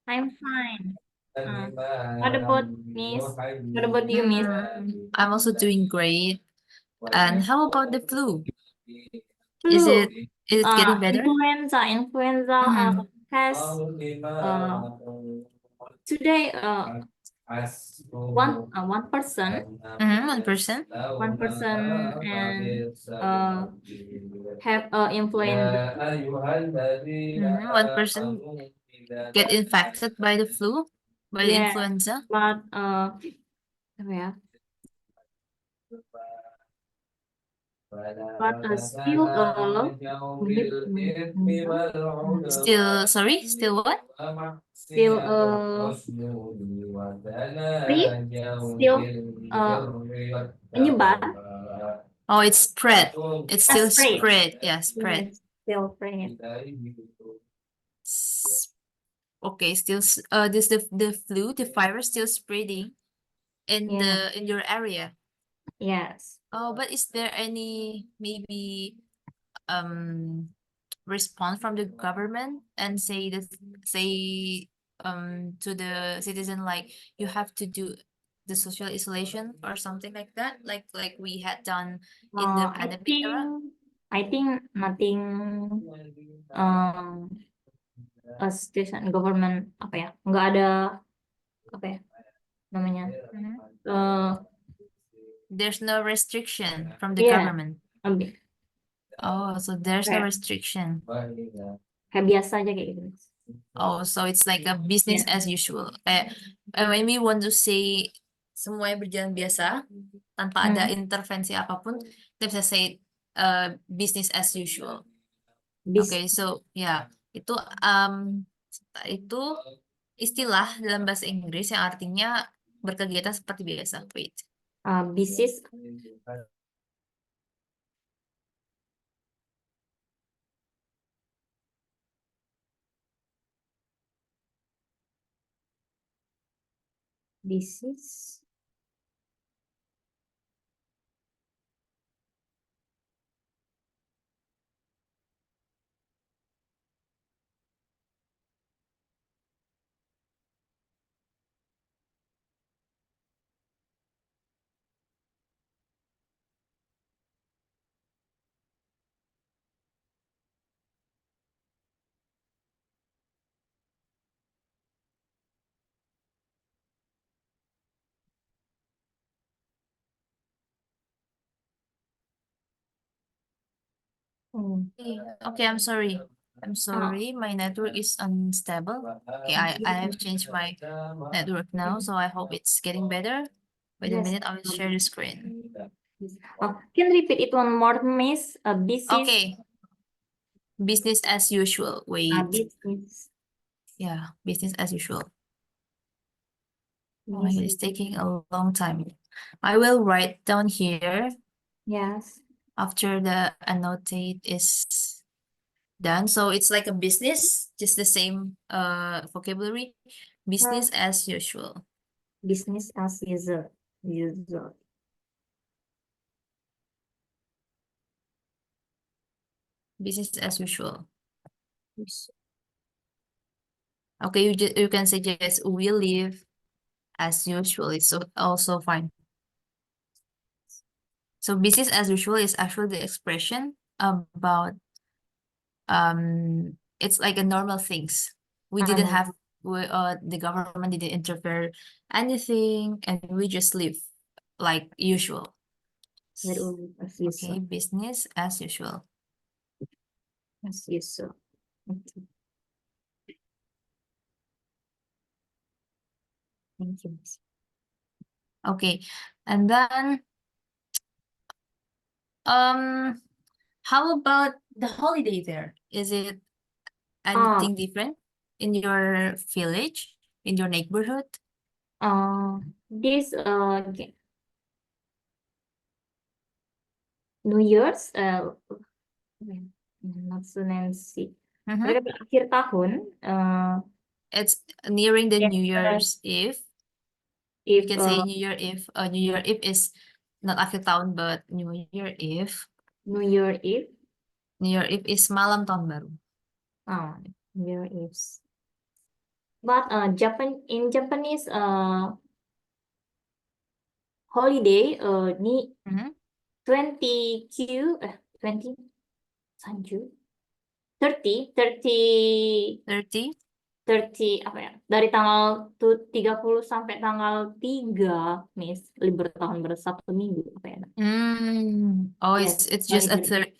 I'm fine. What about Miss? What about you, Miss? I'm also doing great. And how about the flu? Is Flu. it is it getting better? Influenza Mm-hmm. has uh today one person Mm-hmm. One person. and uh have influenza. Mm-hmm. One person get infected by the flu, by the Yeah, influenza. but apa ya? But still maybe, Still, sorry, still what? still free, still menyebar. Oh, it's spread. It's still Spread. spread. Yeah, spread. Yes, still spread. S- Okay, still this the flu, the virus still spreading in Yeah. your area. Yes. Oh, but is there any maybe um response from the government and say to the citizen like you have to do the social isolation or something like that, like we had done in the I pandemic era? think nothing um station government apa ya? Nggak ada apa ya namanya? Mhm. Eh There's no restriction from the Iya, government. ambil Oh, so there's no kayak restriction. kayak biasa aja kayak gitu. Oh, so it's like a business Ya. as usual. Kayak when we want to say semuanya berjalan biasa tanpa ada Hmm. intervensi apapun, kita bisa say business as usual. Bis Okay, so ya itu istilah dalam bahasa Inggris yang artinya berkegiatan seperti biasa. Wait. Bisnis bisnis Hmm. Okay, I'm sorry. I'm Ah, sorry, my network is unstable. Okay, I have changed my network now, so I hope it's getting better. Wait a yes. minute, I will share the screen. Can repeat it one more, Miss? Bisnis Okay, business as usual. Wait. bisnis Yeah, business as usual. Oh my God, bisnis. it's taking a long time. I will write down here Yes. after the annotate is done. So it's like a business, just the same vocabulary. Uh, Business as usual. Business as usual. Usual. Business as usual. Okay, you can say just we live as usual. It's so also fine. So business as usual is actually the expression about it's like a normal things. We didn't Um, have the government didn't interfere anything and we just live like usual. as Okay, usual. business as usual. As usual. Okay. Thank you, Miss. Okay, and then um how about the holiday there? Is it Ah, anything different in your village, in your neighborhood? this New Year's not Nancy. Mm-hmm. Mereka akhir tahun It's nearing the if New Year's Eve. We if can say New Year Eve. New Year Eve is not akhir tahun, but New Year Eve. New Year Eve. New Year Eve is malam tahun baru. Ah, New Year Eve. But in Japanese holiday ni Mhm. 20 Q 20 Sanju 30 30 30. 30 apa ya? Dari tanggal 30 sampai tanggal 3, Miss, libur tahun baru 1 minggu apa ya? Oh, Yes, it's just a holiday.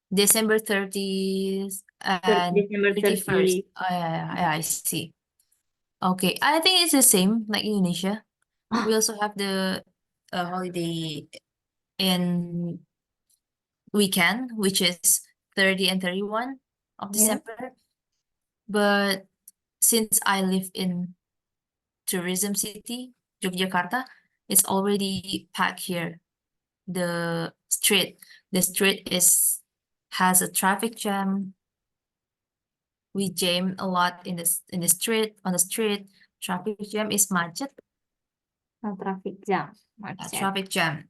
December 30th and December 31st. 30. Oh, yeah, I see. Okay, I think it's the same like Indonesia. We Ah, also have the holiday in weekend, which is 30 and 31 of yeah. December. But since I live in tourism city, Yogyakarta, it's already packed here. The street, the street is has a traffic jam. We jam a lot in the street, on the street. Traffic jam is macet. Traffic jam, macet. Traffic jam.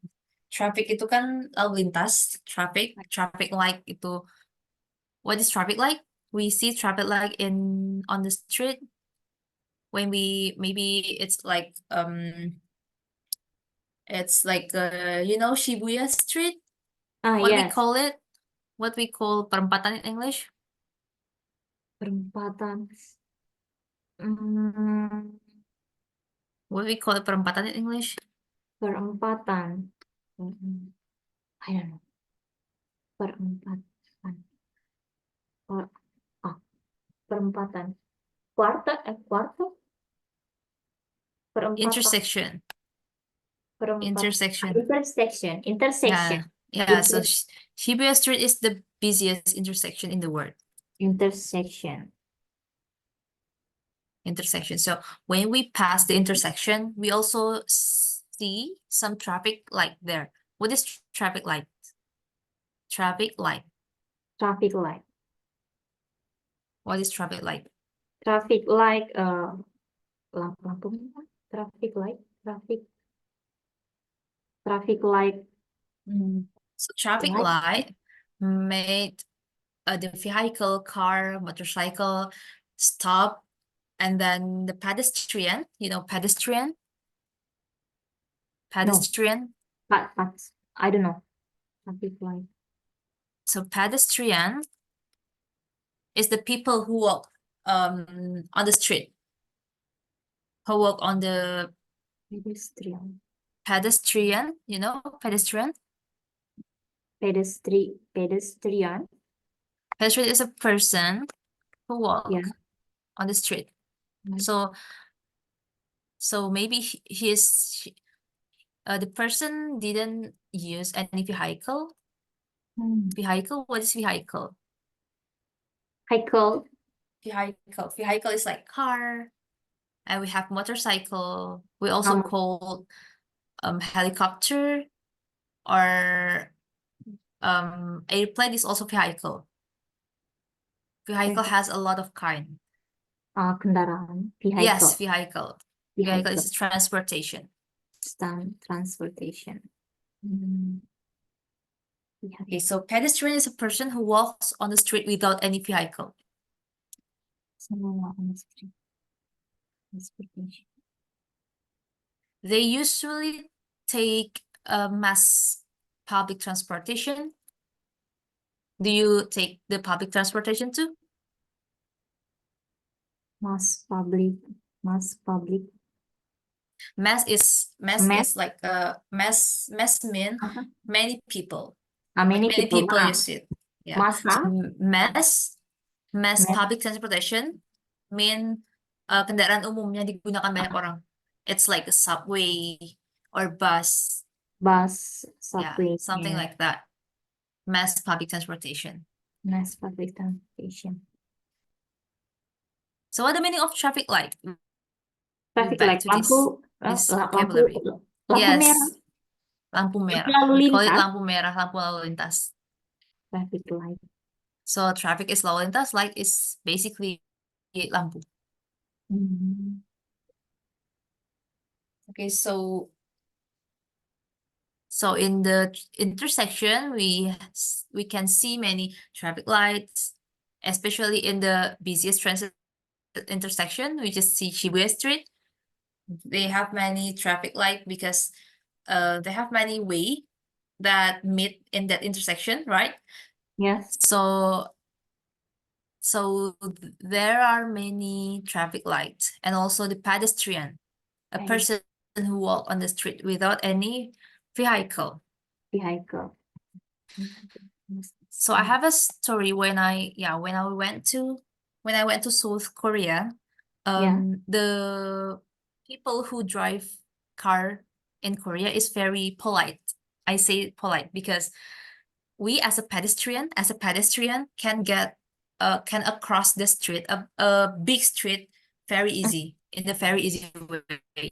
Traffic itu kan lalu lintas, traffic light itu. What is traffic light? We see traffic light in on the street when we maybe it's like Shibuya Street. What we Yes, call it? What we call perempatan in English? perempatan. Hmm, What we call it perempatan in English? perempatan. I don't know. Perempatan. Per, ah, perempatan. Kuarter? Perempatan. Intersection. Perempat. Intersection. Intersection. Intersection. Yeah. Yeah. So Inter Shibuya Street is the busiest intersection in the world. intersection. Intersection. So when we pass the intersection, we also see some traffic light there. What is traffic light? Traffic light. Traffic light. What is traffic light? Traffic light. Lampu merah. Traffic light. Traffic light. So traffic Light. light made the vehicle, car, motorcycle stop, and then the pedestrian, No. pedestrian. But I don't know. Traffic light. So pedestrian is the people who walk on the street, who walk on the Pedestrian. pedestrian, pedestrian. Pedestrian. Pedestrian is a person who Yeah. walk on the street. Right. So maybe the person didn't use any vehicle. Vehicle, what is vehicle? Vehicle. Vehicle is like car, and we have motorcycle. We also Um, call helicopter, or airplane is also vehicle. Vehicle has a lot of kind. Kendaraan. Yes, Vehicle. vehicle. Vehicle is transportation. Transportation. Okay, so pedestrian is a person who walks on the street without any vehicle. Semua on the street. Transportation. They usually take mass public transportation. Do you take the public transportation too? Mass public. Mass is Mass. like mass mean Apa? many people. Many Many people. people use it. Yeah. So Massa. mass Mass. public transportation mean kendaraan umum yang digunakan banyak orang. It's like a subway or bus. Bus. Yeah, Subway. something Yeah. like that. Mass public transportation. Mass public transportation. So what the meaning of traffic light? We're Traffic back light. to Lampu. this Lampu. vocabulary. Lampu merah. Yes, lampu merah. Lalu We call it lintas. lampu merah, lampu lalu lintas. Traffic light. So traffic is lalu lintas, light is basically lampu. Okay, so in the intersection, we can see many traffic lights, especially in the busiest transit intersection, which is Shibuya Street. They have many traffic light because they have many way that meet in that intersection, right? Yes. So there are many traffic lights and also the pedestrian, a Okay. person who walk on the street without any vehicle. Vehicle. So I have a story when I went to South Korea. Yeah. The people who drive car in Korea is very polite. I say polite because we as a pedestrian can across the street, a big street, very easy, in a very easy way,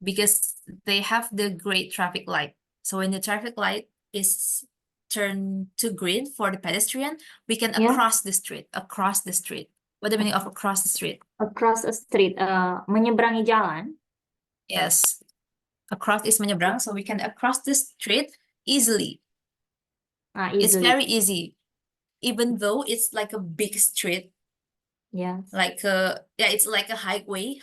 because they have the great traffic light. So when the traffic light is turned to green for the pedestrian, we can Yeah. across the street. What the meaning of across the street? Across a street. Menyeberangi jalan. Yes, across is menyeberang, so we can across the street easily. It's Easily. very easy, even though it's like a big street, Yes. like it's like a highway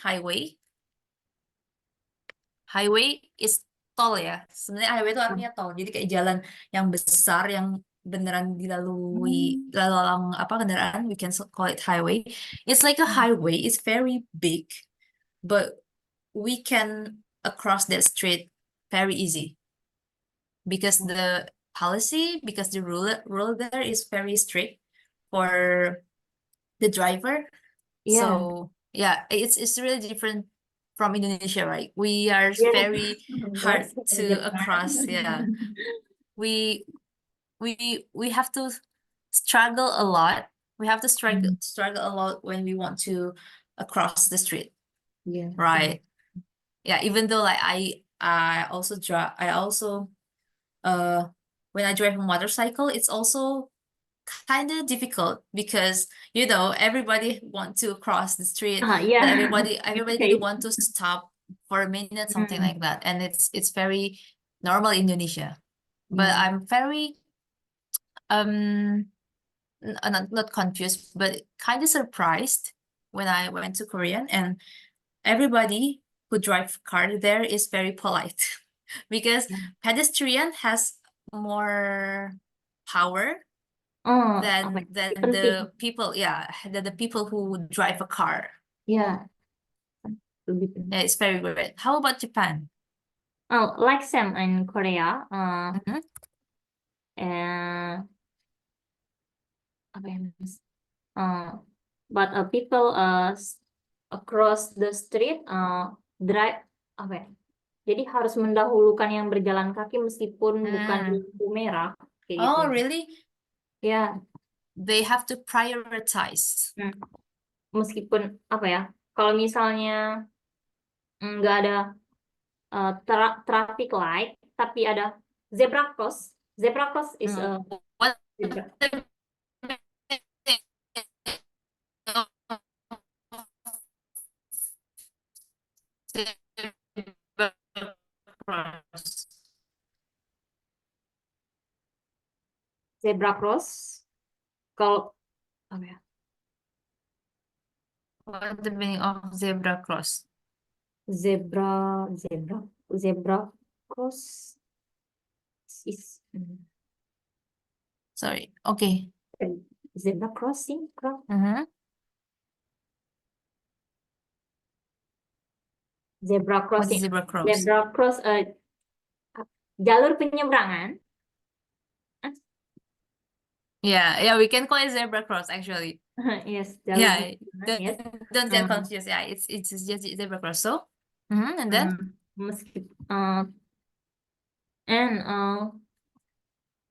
is tol ya. Sebenarnya highway itu artinya tol. Jadi kayak jalan yang besar yang beneran dilalui lalang apa kendaraan, we can call it highway. It's like a highway. It's very big, but we can across that street very easy because the rule there is very strict for the driver. Yeah. So yeah, it's really different from Indonesia, right? We are Yes. very hard Yes. to across. Yeah, we we have to struggle a lot. We have to struggle a lot when we want to across the street, Yes. right? Yeah, even though like I also drive. I also when I drive a motorcycle, it's also kind of difficult because everybody want to cross the street, but Yeah. everybody didn't Okay. want to stop for a minute, something Mm. like that, and it's very normal in Indonesia. But Yeah. I'm very um not confused, but kind of surprised when I went to Korean, and everybody who drive car there is very polite because Yeah. pedestrian has more power Oh, apa than ya? Penting. the people who drive a car. Ya, lebih Yeah, penting. it's very weird. How about Japan? Oh, like Sam in Korea, Mhm. and apa ya, Mas? But people across the street drive apa ya? Jadi harus mendahulukan yang berjalan kaki meskipun bukan di Mm. lampu merah kayak gitu. Oh, really? Ya, They have to prioritize. meskipun apa ya? Kalau misalnya nggak ada traffic light, tapi ada zebra cross. Zebra cross is a What zebra. the cross? Zebra cross. Kalau apa ya? What the meaning of zebra cross? Zebra cross is Sorry. Okay. zebra crossing. Mhm. Zebra What is crossing. zebra cross? Zebra cross jalur penyeberangan. Yeah, we can call it zebra cross actually. Yes, jalur Yeah, penyeberangan. don't, Yes. don't get confused. Yeah, it's just zebra cross. So, and then And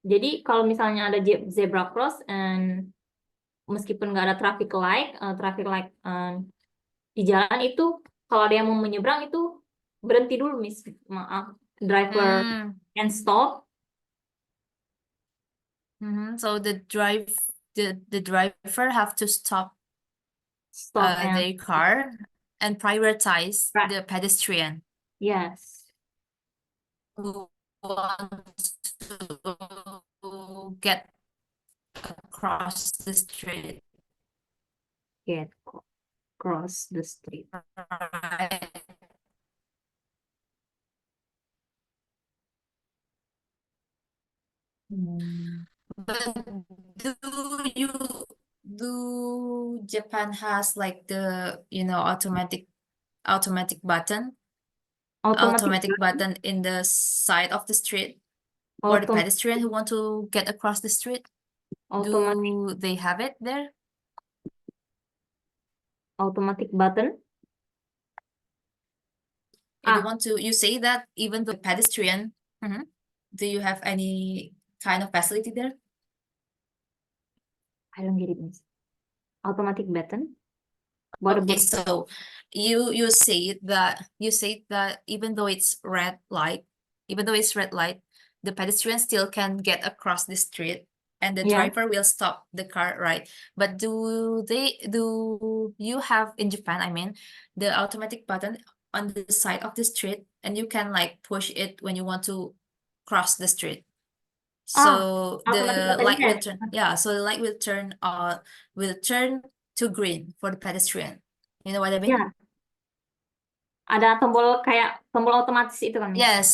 jadi kalau misalnya ada zebra cross and meskipun nggak ada traffic light di jalan itu, kalau ada yang mau menyeberang itu berhenti dulu, maaf, driver can stop. So the driver have to stop And their car and prioritize the pedestrian yes, who wants to get across the street. get cross the street. Right. But do you do Japan has like the automatic button Automatic in the side of the street for the autom pedestrian who want to get across the street? automatic Do they have it there? automatic button. If you Ah, want to, you say that even the pedestrian, Mhm. Do you have any kind of facility there? I don't get it, Miss. Automatic button. What Okay, about so you say that even though it's red light, the pedestrian still can get across the street and the yeah? driver will stop the car, right? But do you have in Japan, I mean, the automatic button on the side of the street and you can like push it when you want to cross the street. Ah, So automatic the button, light will yes. turn, yeah, so the light will turn to green for the pedestrian. You know what I mean? Ya, ada tombol kayak tombol otomatis itu kan, Miss? Yes.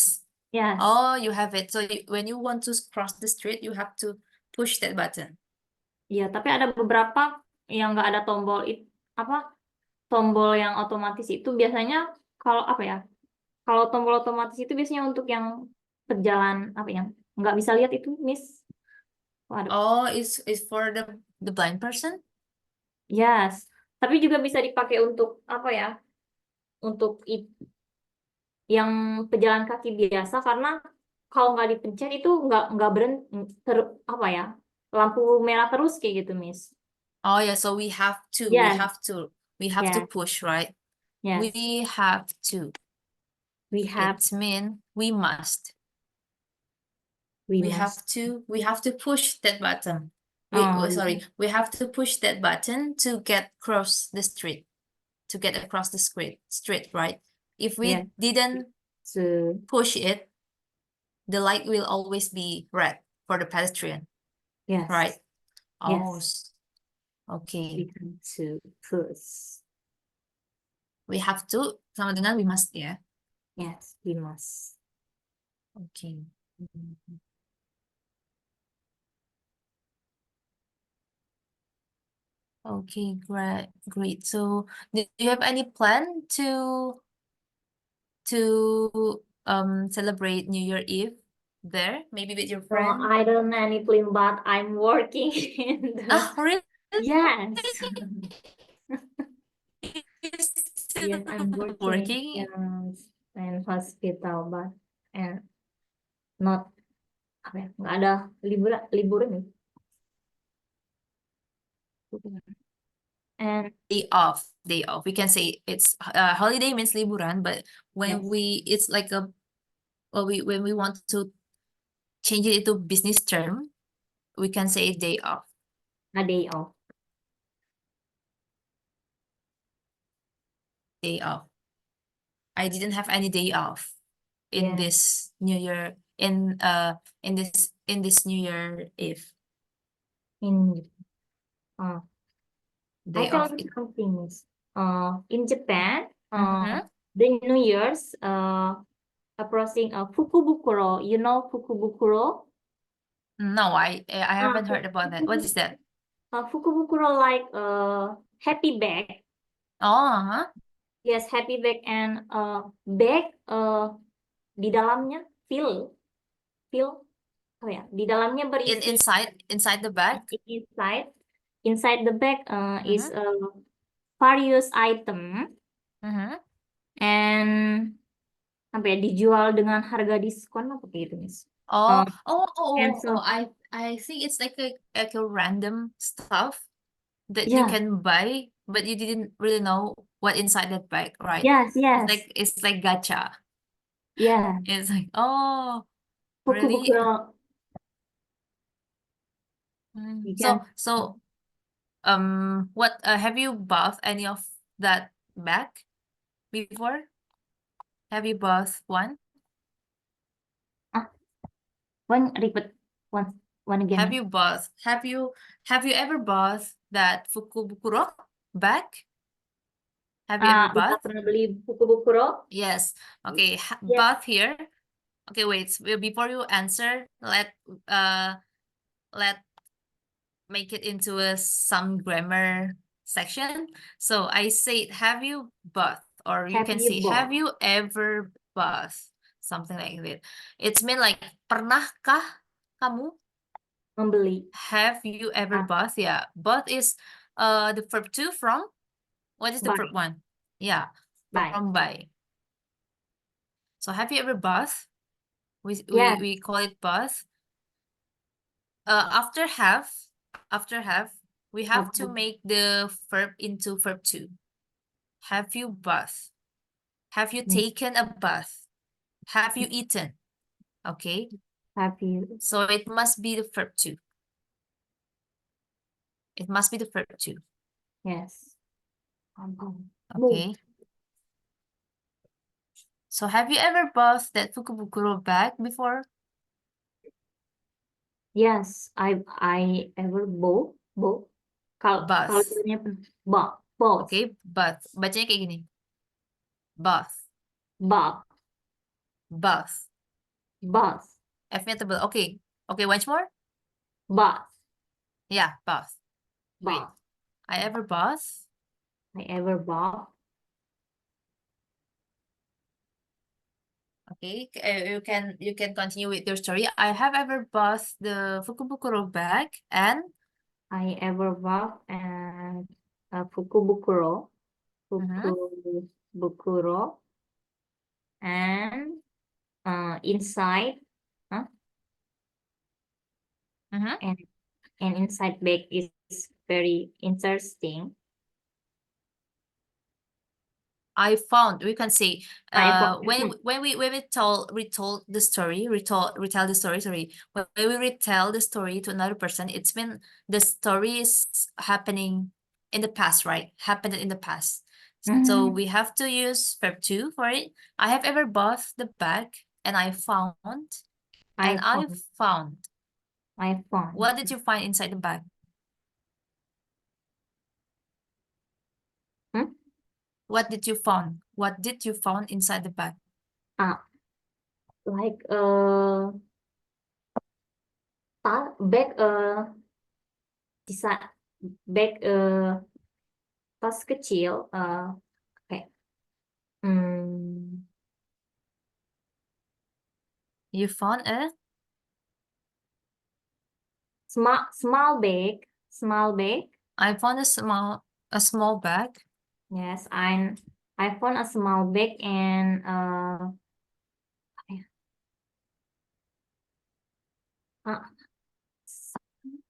Yes. Oh, you have it. So when you want to cross the street, you have to push that button. Iya, tapi ada beberapa yang nggak ada tombol itu apa tombol yang otomatis itu biasanya kalau apa ya? Kalau tombol otomatis itu biasanya untuk yang berjalan apa ya? Nggak bisa lihat itu, Miss. Waduh. Oh, it's for the blind person? Yes. Tapi juga bisa dipakai untuk apa ya? Untuk yang pejalan kaki biasa karena kalau nggak dipencet itu nggak berhenti apa ya? Lampu merah terus kayak gitu, Miss. Oh yeah, so Yes, we have to yes, push, right? yes. We have to. We have, It mean we must. we must. We have to push that button. Oh, Sorry, we have to push that button to get across the street, to get across the street, right? If yeah. we didn't So, push it, the light will always be red for the pedestrian, right? yes, Oh, yes. okay. We have to push. We have to sama dengan we must ya. Yes, we must. Okay. Okay, great. So, do you have any plan to celebrate New Year Eve there, maybe with your No, friend? I don't know any plan, but I'm working in the. Ah, really? Yes. You're Yes, still I'm working working? in hospital, but and not apa ya, nggak ada liburan nih. And Day off. We can say it's holiday means liburan, but when yes, it's like when we want to change it into business term, we can say day off. a day off. Day off. I didn't have any day off in Yeah, this New Year in this New Year Eve. in uh, I Day tell off. you something. In Japan, Mhm. the New Year's approaching Fukubukuro. You know Fukubukuro? No, I Uh, haven't heard about that. What is that? Fukubukuro like happy bag. Oh, huh? Yes, happy bag and bag di dalamnya feel oh ya di dalamnya berisi Inside the bag. inside inside the bag is Mhm. various item Mhm. and apa ya dijual dengan harga diskon apa kayak gitu Miss. Oh, Uh, oh, oh, cancel. I think it's like a random stuff that you Yeah, can buy, but you didn't really know what inside that bag, right? yes, yes, It's like gacha. yeah. It's like, oh, really? Buku-buku you can. So what have you bought any of that bag before? Have you bought one? Ah, one repeat one again. Have you ever bought that fukubukuro bag? Have you ever Udah bought? pernah beli buku-buku ro? Yes. Okay, Yes. bought here. Okay, wait. Before you answer, let make it into some grammar section. So I say, have you bought? Or you Have can you say, have bought? you ever bought? Something like that. It's mean like, pernahkah kamu? Membeli. Have you ever Ah, bought? Yeah, bought is the verb to from. What is the buy. verb one? Yeah, Buy. from buy. So have you ever bought? Yes. We call it bought. After have, we have to Have, make the verb into verb two. Have you bath? Have you taken a bath? Have you eaten? Okay, have you? so it must be the verb two. It must be the verb two. Yes. Move. Okay. So have you ever bought that Fukubukuro bag before? Yes, I ever bought. Kalau Bath. jadinya bought. Okay, bath. Bacanya kayak gini. Bath. Bought. Bath. Bought. F-nya tebal. Okay. Okay, once more. Bought. Yeah, bath. Great. Bought. I ever bath. I ever bought. Okay, you can continue with your story. I have ever bought the Fukubukuro bag and I ever bought and Fukubukuro. Mhm. Fukubukuro. And inside, huh? Mhm. And inside bag is very interesting. I found, we can say, I found when we retell the story, retell the story, sorry, when we retell the story to another person, it's been, the story is happening in the past, right? Happened in the past. So Mhm. we have to use verb two for it. I have ever bought the bag and I found, and I found. I found. What did you find inside the bag? Hmm? What did you found? What did you found inside the bag? Like bag bisa bag tas kecil kayak You found a small bag. I found a small bag. Yes, I found a small bag and uh,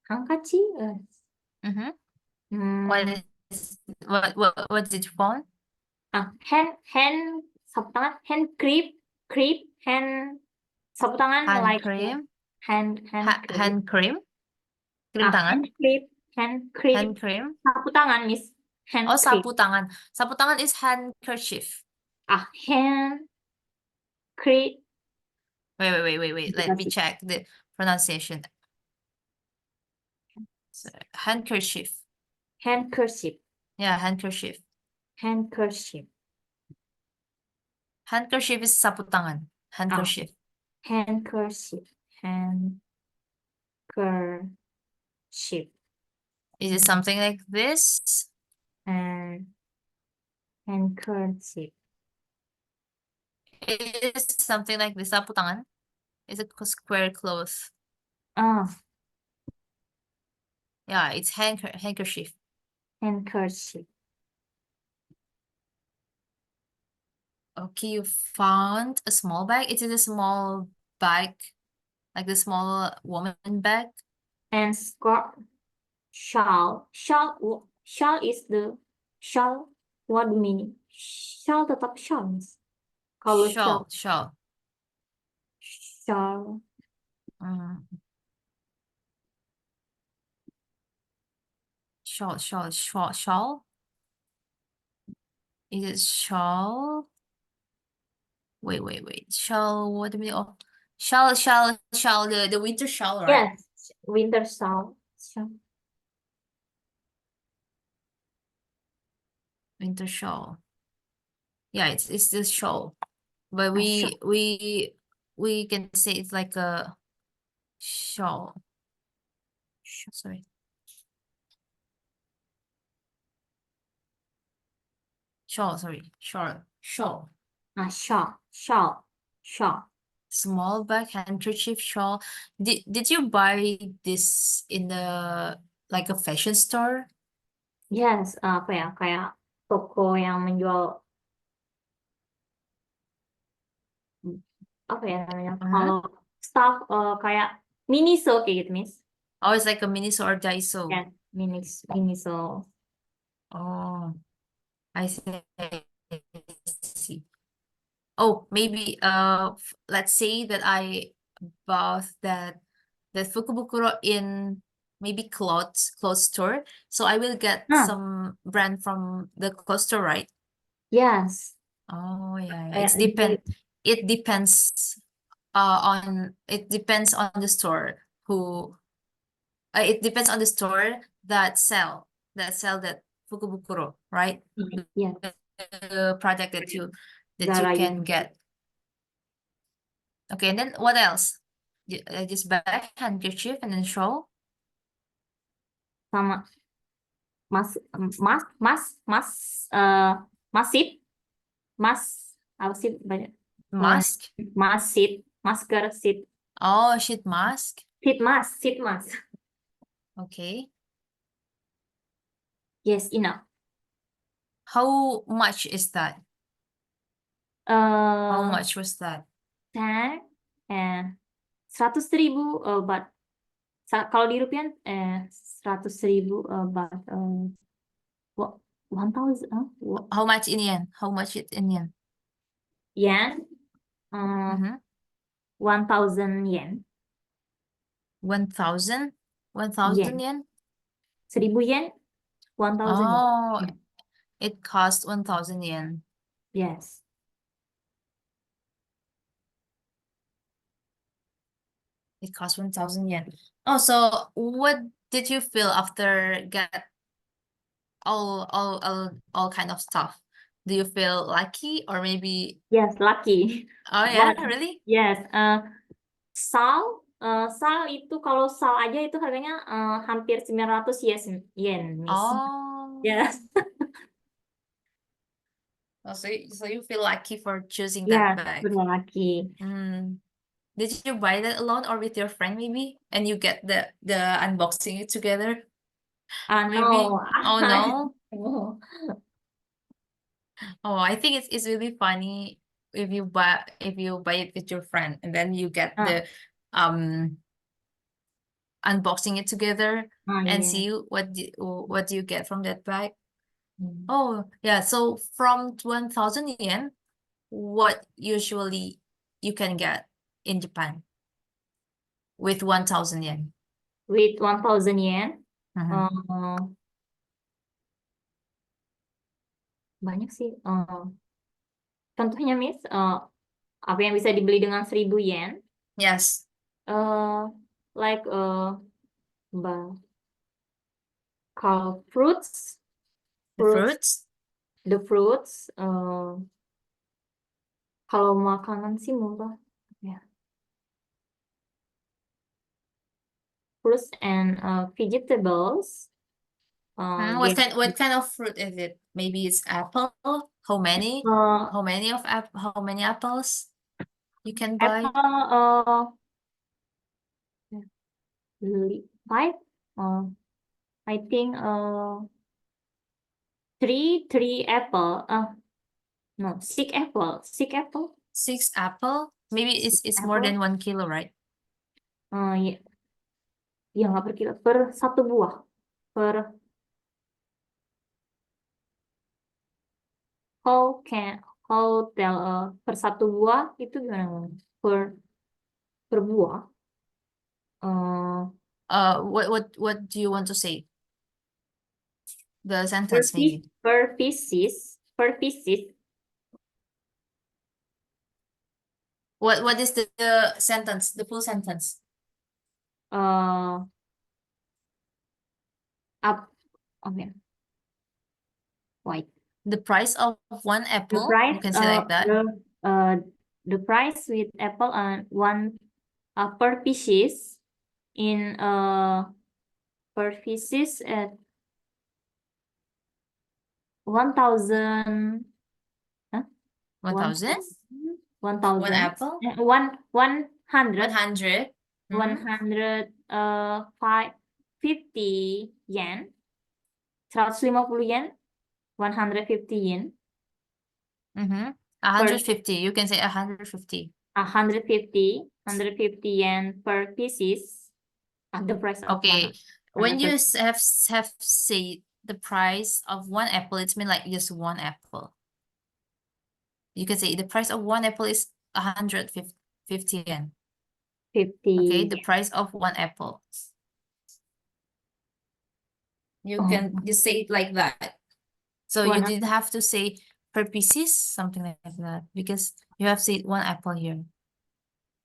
handkerchief. Mm-hmm. Hmm, What did you find? hand sapu tangan, hand creep, hand sapu tangan Hand like cream. hand creep. Hand cream. Krim tangan. Hand creep. Hand cream. Sapu tangan, Miss. Hand Oh, creep. sapu tangan. Sapu tangan is handkerchief. Hand creep. Wait. Let me check the pronunciation. So, handkerchief. Handkerchief. Yeah, handkerchief. Handkerchief. Handkerchief is sapu tangan. Handkerchief. Handkerchief. Handkerchief. Is it something like this? And handkerchief. It is something like this. Sapu tangan is a square cloth. Yeah, it's handkerchief. Handkerchief. Okay, you found a small bag. It is a small bag, like the small woman bag. And scarf. Shawl. Shawl is the shawl. What do you mean? Shawl tetap shawl, Miss. Kalau Shawl. shawl. Mm. Shawl. Is it shawl? Wait. Shawl, what do you mean? Oh, shawl, the winter shawl, right? Yes, winter shawl. Winter shawl. Yeah, it's this shawl, but Shawl. we can say it's like a shawl. Sorry, shawl. Sorry, shawl. Shawl. Small bag, handkerchief, shawl. Did you buy this in the like a fashion store? Yes, apa ya, kayak toko yang menjual apa ya namanya? Uh-huh. Kalau staff kayak Miniso kayak gitu, Miss. Oh, it's like a Miniso or Daiso. Ya, Miniso. Oh, I see. I see. Oh, maybe let's say that I bought that Fukubukuro in maybe clothes store. So I will get Nah, some brand from the clothes store, right? yes. Oh yeah, Kayak di it depends on the store who it depends on the store that sell that Fukubukuro, right? ya, The product that you Zara can gitu. get. Okay, and then what else? Just bag, handkerchief, and then shawl. Sama mas mas mas mas eh masif mas apa sih banyak eh, Mask. masid masker sit Oh, sheet mask. sit mas. Okay. Yes, enough. How much is that? How eh much was that? 10 100.000 baht. Kalau di rupiah 100.000 baht. 1000 How much in yen? How much it in yen? yen. eh, Mm-hmm. 1000 yen. 1,000? 1,000 Yen. yen? 1000 yen. 1000 yen. Oh, Yeah. it cost 1,000 yen. Yes. It cost 1,000 yen. Oh, so what did you feel after get all kind of stuff? Do you feel lucky or maybe? Yes, lucky. Oh yeah, But really? yes, sal itu kalau sal aja itu harganya hampir 900 yen, Miss. Oh, Yes. so you feel lucky for choosing that Yes, bag. benar lucky. Mm. Did you buy that alone or with your friend maybe? And you get the unboxing it together? Maybe? No. Oh no? No. Oh, I think it's really funny if you buy it with your friend and then you get Ah, the um unboxing it together and iya. see what do you get from that bag. Hmm. Oh yeah, so from 1,000 yen, what usually you can get in Japan with 1,000 yen? With 1000 yen, Mhm. eh, banyak sih. Contohnya, Miss, apa yang bisa dibeli dengan 1000 yen? Yes, Uh, like ba- kalau the fruits, fruits. the fruits. Kalau makanan sih murah, ya. Fruits and vegetables. What Get kind of fruit is it? Maybe it's apple. How many? uh, How many apples you can buy? apple. Five. I think three apple. No, six apple. 6 apple. Maybe Six it's more than apple. 1 kilo, right? Ya, ya nggak per kilo, per satu buah. Per how can how tell per satu buah itu gimana ngomong? Per buah. eh What do you want to say? The per sentence piece maybe. per pieces. What is the sentence? The full sentence. eh up. Oh ya, wait. The price of one The apple, price, you can say like that. the price with apple one per pieces in per pieces at 1,000. Huh? 1,000? 1,000. One apple? 100. 100? 150 yen. 150 yen. 150 yen. 150. You can say 150. 150 yen per pieces at the price of Okay. When you 150. have say the price of one apple, it's mean like just one apple. You can say the price of one apple is 150 yen. 50 Okay, the yen. price of one apple. You can just say it like that. So you didn't have to say per pieces, something like that, because you have said one apple here.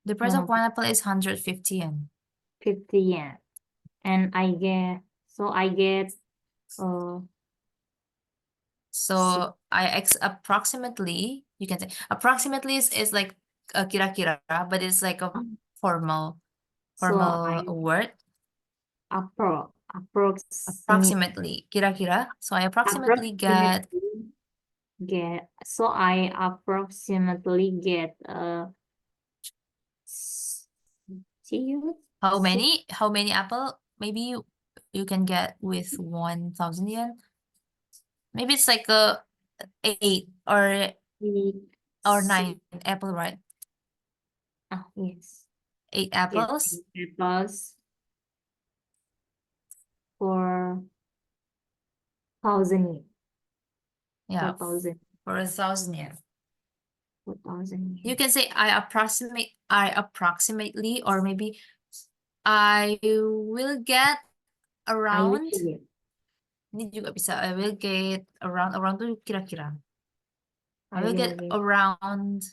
The price of one apple is 150 yen. 50 yen. And I get So approximately, you can say approximately is like kira-kira, but it's like a formal so I word. Approximately, kira-kira. So I approximately get how many apple maybe you can get with 1,000 yen. Maybe it's like a 8 or 9 apple, right? Yes. 8 apples. Apples for 1,000 yen. Yeah, 4,000. for 1,000 yen. 4,000 yen. You can say I approximately, or maybe I will get around. Ini juga bisa. I will get around tuh kira-kira. I will get around.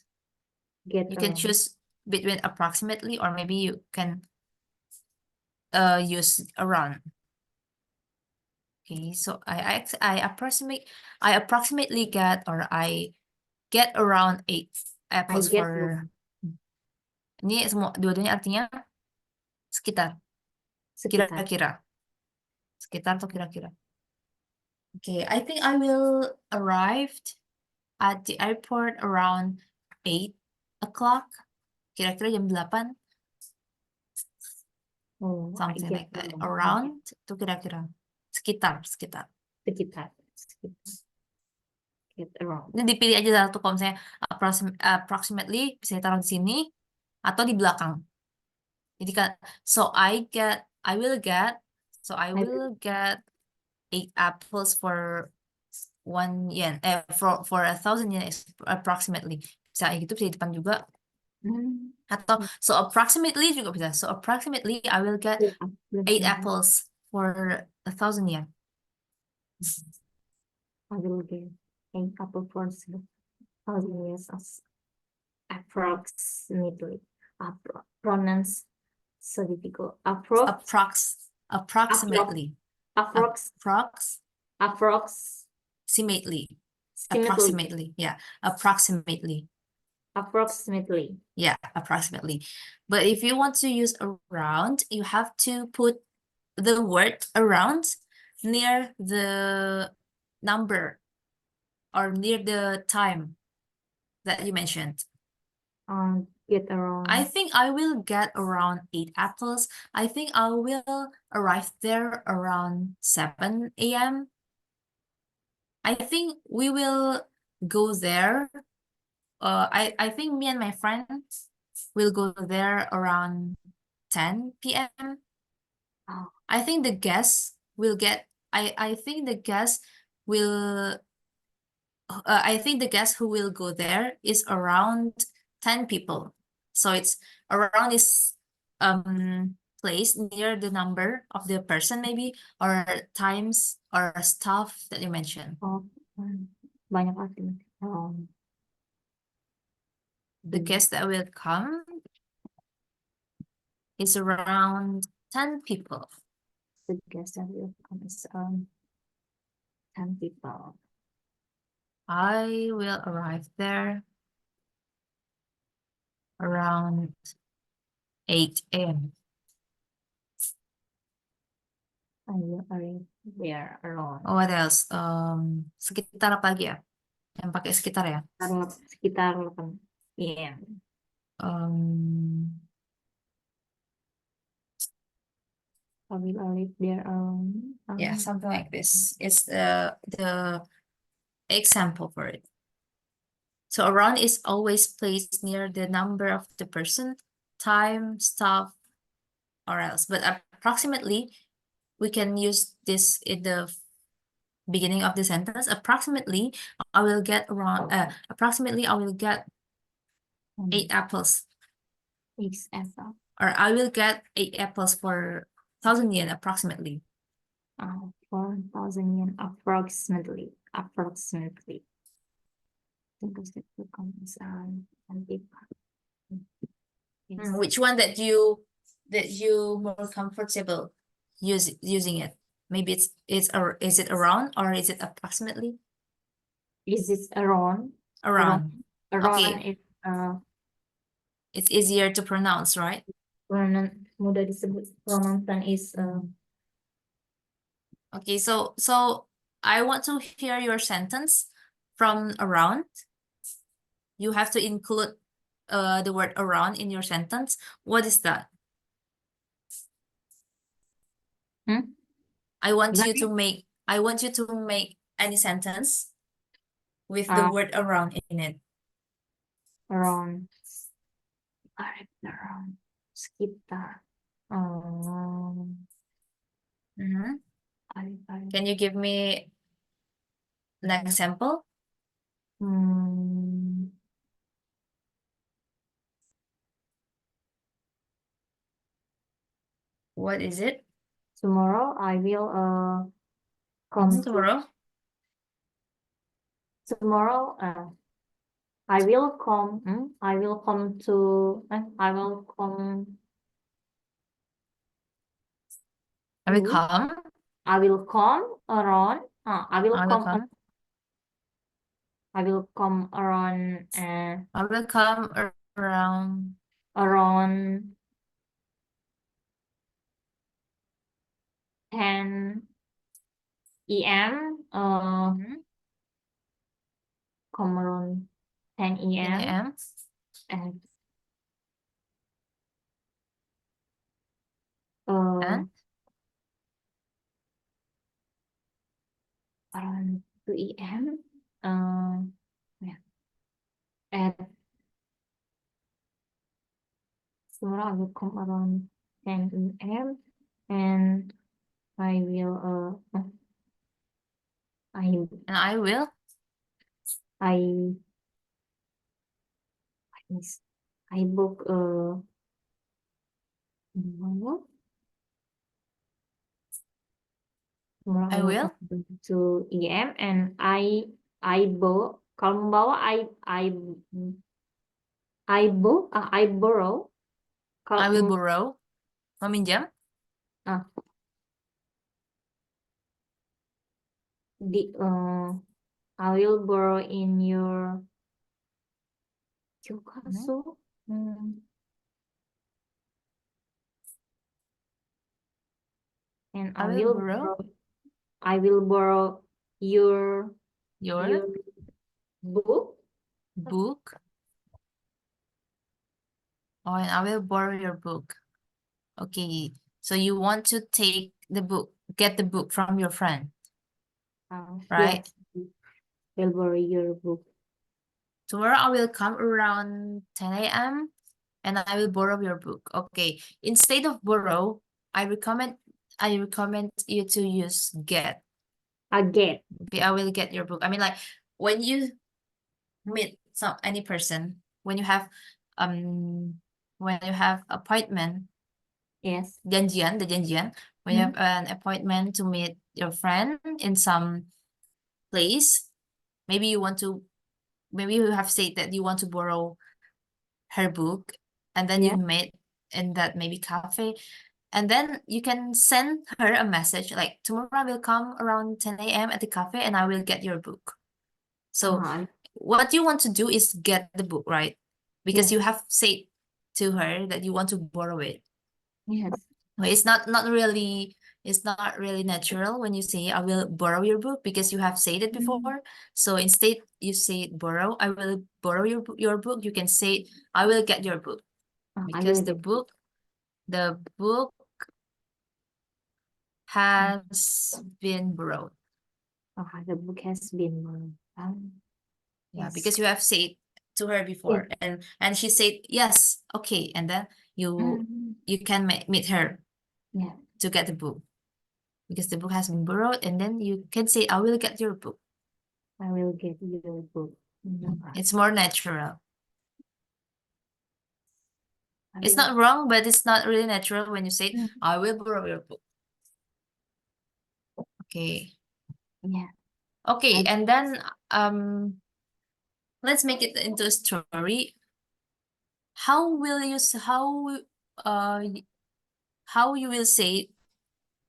You can choose between approximately, or maybe you can use around. Okay, so I approximately get, or I get around 8 apples for. Ini semua dua-duanya artinya sekitar. Kira-kira. Sekitar atau kira-kira. Okay, I think I will arrived at the airport around 8 o'clock. Kira-kira jam 8. Something like that. Around itu kira-kira. Sekitar. Get around. Ini dipilih aja satu, kalau misalnya approximately bisa ditaruh di sini atau di belakang. Jadi kan, I will get 8 apples for 1 yen, for 1,000 yen approximately. Bisa gitu, bisa di depan juga. Atau so approximately juga bisa. So approximately I will get 8 apples for 1,000 yen. I will get 8 apples for 1,000 yen as approximately. Pronounce so difficult. Approximately. Approximately. Yeah, approximately. Yeah, approximately. But if you want to use around, you have to put the word around near the number or near the time that you mentioned. Get around. I think I will get around 8 apples. I think I will arrive there around 7 a.m. I think we will go there. I think me and my friends will go there around 10 p.m. I think the guests will get. I think the guests will. I think the guest who will go there is around 10 people. So it's around this place near the number of the person maybe, or times or stuff that you mentioned. Banyak arti. The guest that will come is around 10 people. The guest that will come is 10 people. I will arrive there around 8 a.m. I will arrive there around Oh, what else? Sekitar apa lagi ya? Yang pakai sekitar ya? sekitar 8 p.m. I will arrive there around Yeah, something like this. It's the example for it. So around is always placed near the number of the person, time, stuff, or else. But approximately, we can use this in the beginning of the sentence. Approximately, I will get around. Approximately, I will get 8 apples, XFL. or I will get 8 apples for 1,000 yen approximately. 4,000 yen approximately. Approximately. Because it becomes yes. Which one that you more comfortable using it? Maybe is it around or is it approximately? Is it around? Around. Around Okay. is It's easier to pronounce, right? mudah disebut pronounce is Okay, so I want to hear your sentence from around. You have to include the word around in your sentence. What is that? I want you to make any sentence with the word around in it. around sekitar. Can you give me an example? What is it? Tomorrow I will come tomorrow. Tomorrow I will come. I will come to. I will come. I will come. I will come around. I will I will come. come. I will come around. I will come around. Around 10 a.m. Come around 10 a.m. And around 2 a.m. Yeah. And tomorrow I will come around 10 a.m. and I will I will. I book tomorrow I will. come to EM and I book kalau membawa I book I borrow I will kalau borrow. Meminjam. I will borrow in your 교과서. And I will borrow your book. Oh, and I will borrow your book. Okay, so you want to take the book, get the book from your friend, right? Yes, I'll borrow your book. Tomorrow I will come around 10 a.m. and I will borrow your book. Okay, instead of borrow, I recommend you to use get. Get. Okay, I will get your book. I mean, like when you meet any person, when you have appointment. Yes. Janjian, the janjian. When you have an appointment to meet your friend in some place, maybe you have said that you want to borrow her book, and then you meet in that maybe cafe, and then you can send her a message like tomorrow I will come around 10 a.m. at the cafe and I will get your book. So Uh-huh. what you want to do is get the book, right? Because Yes. you have said to her that you want to borrow it. Yes. Well, it's not really natural when you say I will borrow your book because you have said it before. So instead you say borrow, I will borrow your book. You can say I will get your book I will because the get. book has been borrowed. The book has been borrowed. Yeah, Yes. because you have said to her before, Yes. and she said yes, okay, and then you Mhm. you can meet her Yeah. to get the book because the book has been borrowed, and then you can say I will get your book. I will get your book. It's more natural. I It's will. not wrong, but it's not really natural when you say Mm. I will borrow your book. Okay. Yeah. Okay, I, and then let's make it into a story. How will you uh how you will say it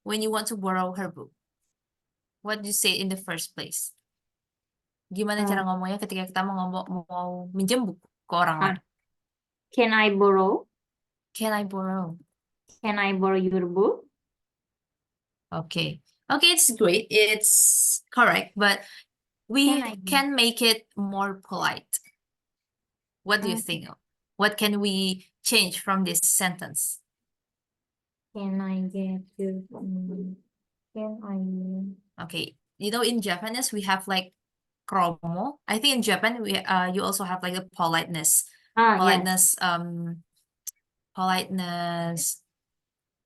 when you want to borrow her book? What do you say in the first place? Gimana cara uh, ngomongnya ketika kita mau minjem buku ke orang uh, lain? can I borrow? Can I borrow? Can I borrow your book? Okay. Okay, it's great. It's correct, but Can we I? can make it more polite. What do you Uh, think? What can we change from this sentence? can I get your? Can I? Okay. You know, in Japanese we have like kromo. I think in Japan we you also have like the politeness. Yes. Politeness politeness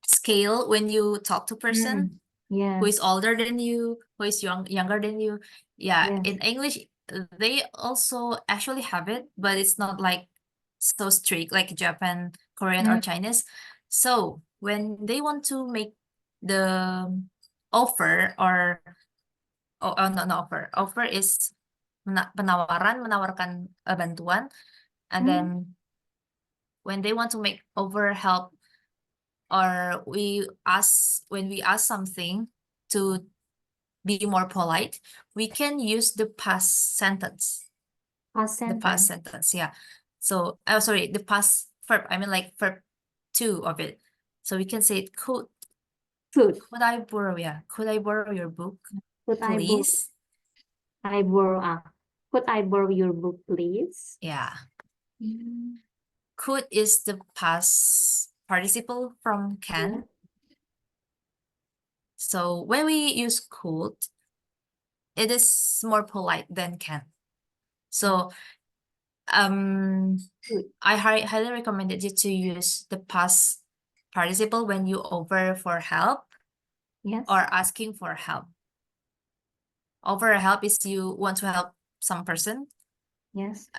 scale when you talk to person who is Yes. older than you, who is younger than you. Yeah, Yes. in English, they also actually have it, but it's not like so strict like Japan, Korean, or Mm. Chinese. So when they want to make the offer or no, no offer. Offer is menawarkan bantuan, and Mm. then when they want to make over help or when we ask something to be more polite, we can use the past sentence. Past The past sentence. sentence, yeah. So, oh, sorry, the past verb. I mean, like verb two of it. So we can say, Could. could I borrow? Yeah, could I borrow your book, Could I borrow? please? I borrow. Could I borrow your book, please? Yeah, Mm. could is the past participle from Yeah. can. So when we use could, it is more polite than can. So Could. I highly recommended you to use the past participle when you offer for help Yes. or asking for help. Offer help is you want to help some person. Yes.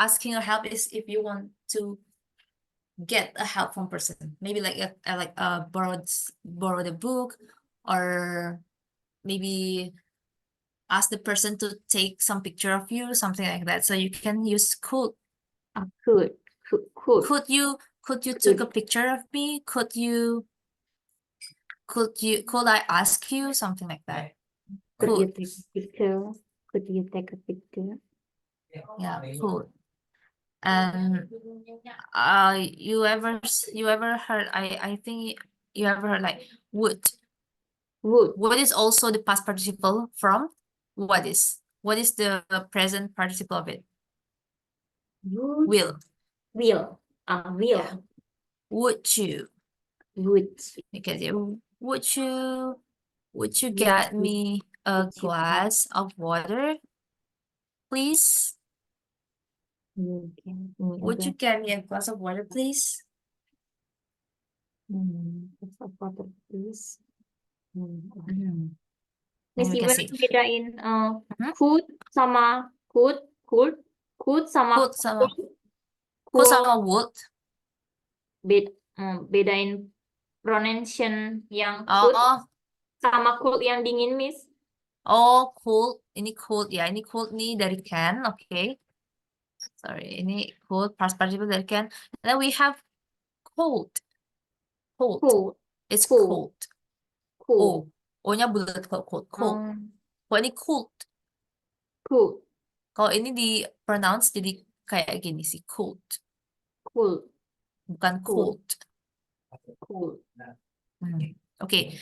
Asking a help is if you want to get a help from person. Maybe like borrow the book, or maybe ask the person to take some picture of you, something like that. So you can use could. Could. Could. Could you took a picture of me? Could I ask you something like that? Could you Could. take a picture? Could you take a picture? Yeah, could. And you ever heard, I think you ever heard like would. Would. What is also the past participle from what is? What is the present participle of it? Would. Will. Will. Yeah. Will. Would you? Would. Because would you Would get you? me a Would you? glass of water, please? You can. Would you get me a glass of water, please? What's a water, please? Mhm. Miss, And we can gimana say bedain mhm. could sama could sama Could sama could cool sama would. bedain pronunciation yang could Oh, sama cool yang dingin, Miss. oh, cool. Ini could ya. Ini could nih dari can. Okay. Sorry. Ini could past participle dari can. And then we have cold. Cold. Cool, It's cool, cold. cool. O. O-nya bulat, cold. Cold. Um, Kok ini cold? Cool. Kalau ini di pronounce jadi kayak gini sih, cold. Cool. Bukan Cool. cold. Cool. Okay.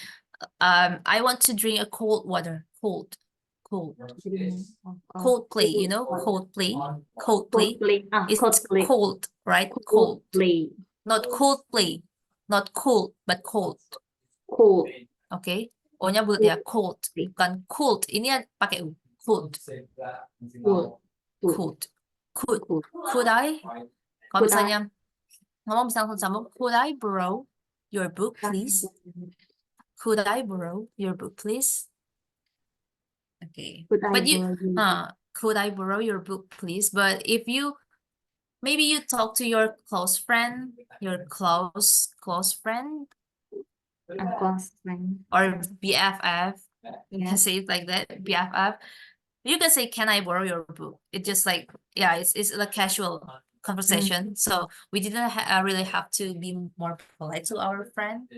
I want to drink a cold water. Cold. Cold. Coldplay, you know, Coldplay. Coldplay. Coldplay. It's Coldplay. cold, right? Cold. Coldplay. Not Coldplay. Not cold, but cold. Cold. Okay. O-nya bulat ya, cold. Coldplay. Bukan cold. Ini pakai U. Cold. Cold. Cold. Could. Cold. Could I? Kalau Could I? misalnya ngomong bisa langsung sambung. Could I borrow your book, please? Could I borrow your book, please? Okay. Could I But you, borrow your could I borrow your book, please? But if you, maybe you talk to your close friend, your close friend, close friend? or BFF, you can Yes. say it like that, BFF. You can say, can I borrow your book? It's just like, yeah, it's a casual conversation. So we didn't really have to be more polite to our friend.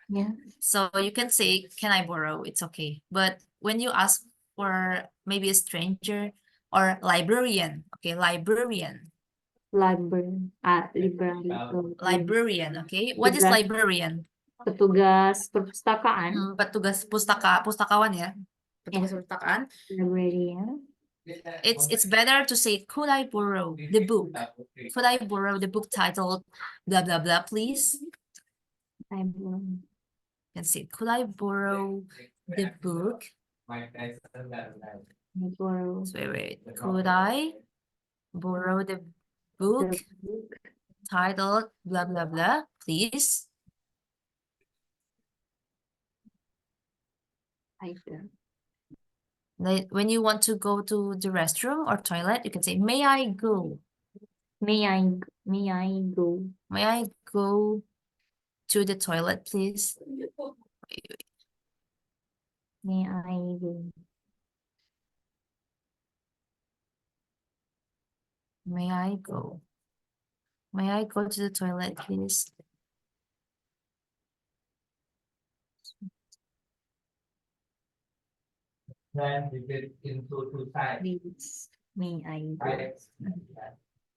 Yeah. So you can say, can I borrow? It's okay. But when you ask for maybe a stranger or librarian, okay, librarian. Library. Librarian, okay. What is Petugas. librarian? Petugas perpustakaan. Petugas pustakawan ya. Petugas perpustakaan. Librarian. It's better to say, could I borrow the book? Could I borrow the book titled blah blah blah, please? I borrow. You can say, could I borrow the book? I borrow So wait. Could I borrow the book the book. titled blah blah blah, please? I do. When you want to go to the restroom or toilet, you can say, may I go? May I go? May I go to the toilet, please? May I go? May I go? May I go to the toilet, please? Then we get into two sides. Please. May I go? Right.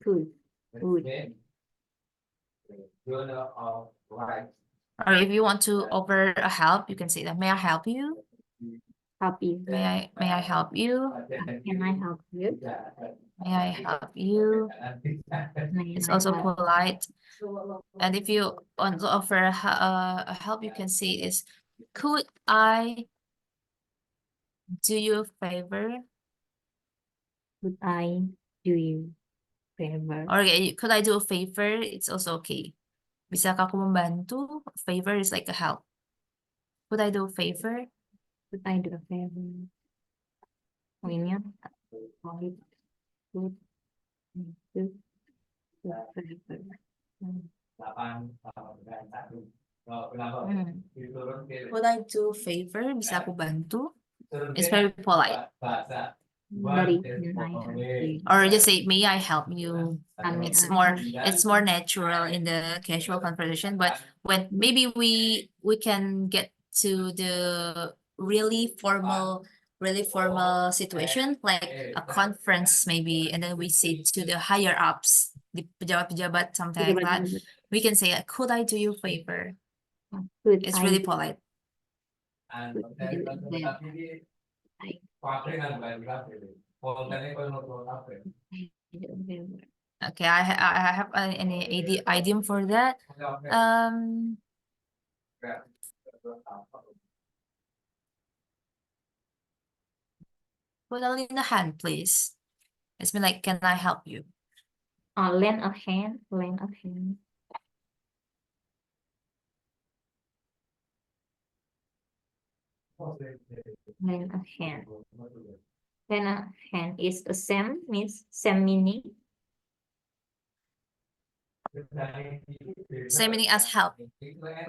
Could. Would. Then, journal of life. Or if you want to offer a help, you can say that, may I help you? Help you. May I help you? Can I help you? May I help you? May It's I also help? polite. And if you want to offer a help, you can say is, could I do you a favor? Could I do you favor? Or could I do a favor? It's also okay. Bisakah aku membantu? Favor is like a help. Could I do a favor? Could I do a favor? Oh, ini ya. Could do a favor. Could I do a favor? Bisa aku bantu? It's very polite. Dari can I help you? Or just say, may I help you? May It's I more help natural in the casual conversation. But when maybe we can get to the really formal situation, like a conference maybe, and then we say to the higher ups, the pejabat-pejabat, something like that. We can say, could I do you a favor? Could It's I really do polite. a favor? Okay, I have any idiom for that. Put a lend a hand, please. It's been like, can I help you? Lend a hand. Lend a hand. Lend a hand. Lend a hand is the same, means same meaning. Same meaning as help.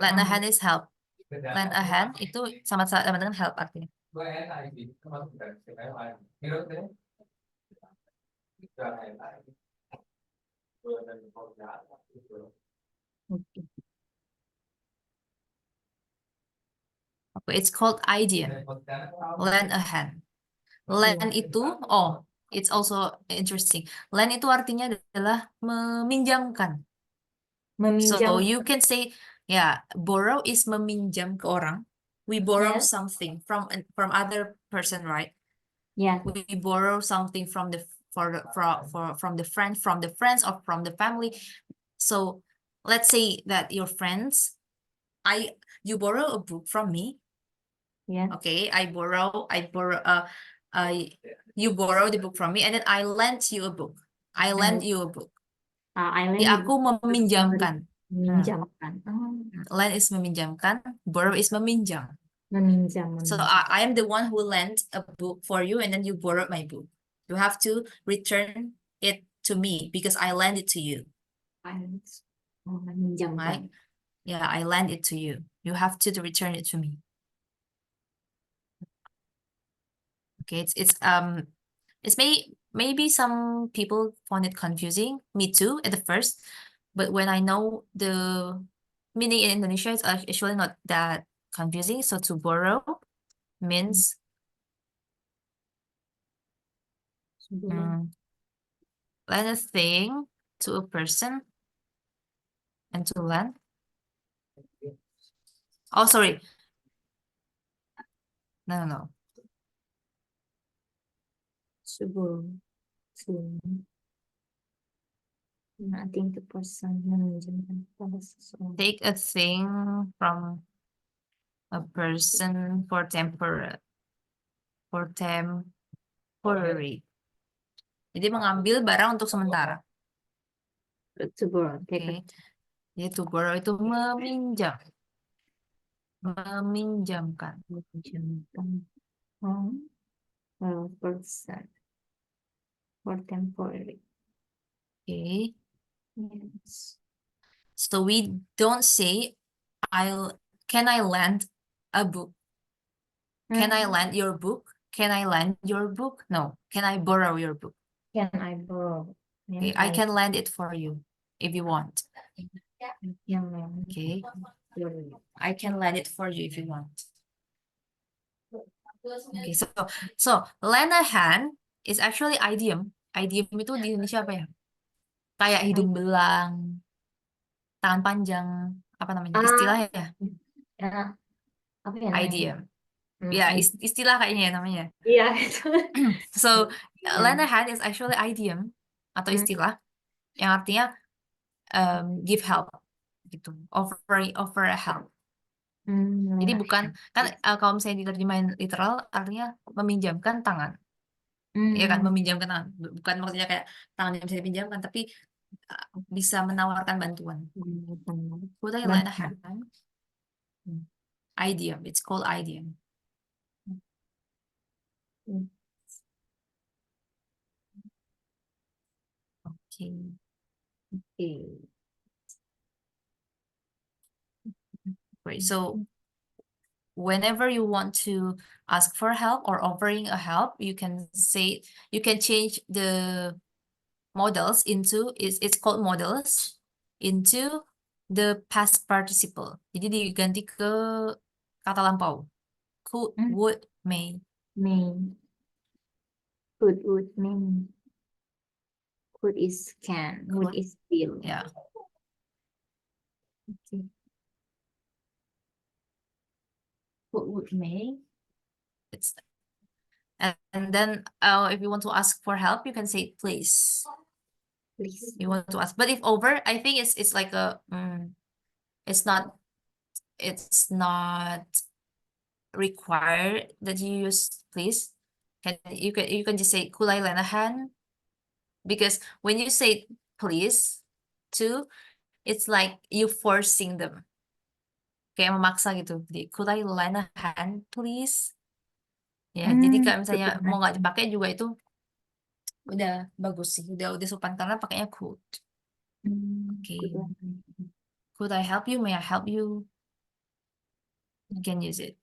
Lend a hand is help. Lend a hand itu sama dengan help artinya. Okay. Okay, it's called idiom. Lend a hand. Lend itu, it's also interesting. Lend itu artinya adalah meminjamkan. So Meminjam. you can say, yeah, borrow is meminjam ke orang. We borrow Yes. something from other person, right? Yes. We borrow something from the from the friends or from the family. So let's say that your friends, you borrow a book from me. Yes. Okay, you borrow the book from me, and then I lent you a book. I lend you a book. I Jadi lend you aku meminjamkan. meminjamkan. Oh, Lend is meminjamkan, borrow is meminjam. meminjam. So I am the one who lent a book for you, and then you borrowed my book. You have to return it to me because I lend it to you, Oh, meminjamkan. right? Yeah, I lend it to you. You have to return it to me. Okay, it's maybe some people found it confusing. Me too at the first, but when I know the meaning in Indonesia, it's actually not that confusing. So to borrow means lend a thing to a person and to lend. Oh, sorry. No. Sebelum nothing to person meminjamkan pada seseorang. Take a thing from a person for temporary. Jadi mengambil barang untuk sementara. To borrow. Oke. Jadi to borrow itu meminjam. Meminjamkan. Meminjamkan. Person for temporary. Okay. Yes. So we don't say, can I lend a book? Can I lend your book? Can I lend your book? No. Can I borrow your book? Can I borrow? Okay. I can lend it for you if you want. Okay. I can lend it for you if you want. Okay, so lend a hand is actually idiom. Idiom itu di Indonesia apa ya? Kayak hidung belang, tangan panjang, apa namanya? Istilah ya? Apa ya namanya? Idiom. Ya, istilah kayaknya ya namanya. Iya, itu. So, lend a hand is actually idiom atau istilah yang artinya give help gitu. Offer a help. Jadi bukan kan kalau misalnya diterjemahin literal artinya meminjamkan tangan. Ya kan, meminjamkan tangan. Bukan maksudnya kayak tangan yang bisa dipinjamkan, tapi bisa menawarkan bantuan. Could I lend a hand? Idiom. It's called idiom. Okay. Great. So whenever you want to ask for help or offering a help, you can change the modals into, it's called modals, into the past participle. Jadi diganti ke kata lampau. Could, would, may. Could, would, may. Could is can. Would is will. Yeah. Okay. Could, would, may. And then if you want to ask for help, you can say please. Please. You want to ask, but if over, I think it's like a it's not required that you use please. You can just say could I lend a hand, because when you say please too, it's like you forcing them, kayak memaksa gitu. Jadi, could I lend a hand please? Ya, jadi kalau misalnya mau nggak dipakai juga itu udah bagus sih, udah sopan karena pakainya could. Okay. Could I help you? May I help you? You can use it.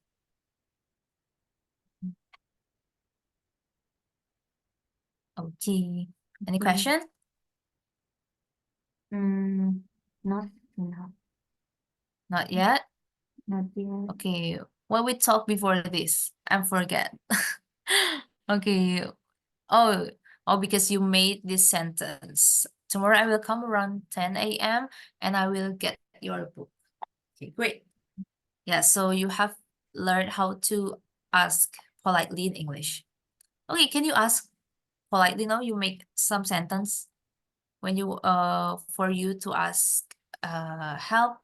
Okay. Any question? Not yet. Not yet. Okay. What we talked before this? I forget. Okay. Oh, Oh, because you made this sentence. Tomorrow I will come around 10 a.m. and I will get your book. Okay, great. Yeah, so you have learned how to ask politely in English. Okay, can you ask politely now? You make some sentence when you for you to ask help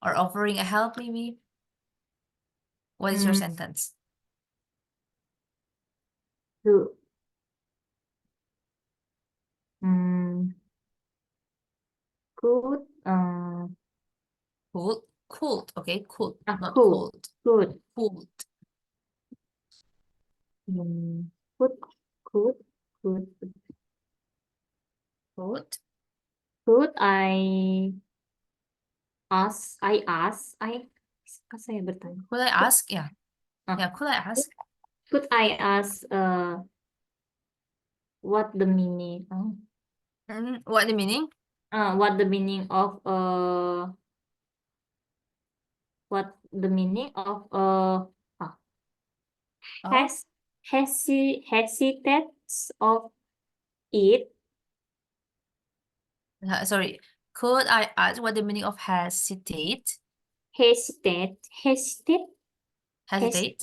or offering a help maybe. What is your Mm, sentence? to mm, could Cool, cooled. Okay, cool, not cool cold. could Cooled. could could could Could. could saya bertanya. Could I ask? Yeah. Ah, Yeah, could I ask? could I ask what the meaning What the meaning? what the meaning of what the meaning of Oh, has hesitates of it sorry. Could I ask what the meaning of hesitate? hesitate hesitate Hesitate.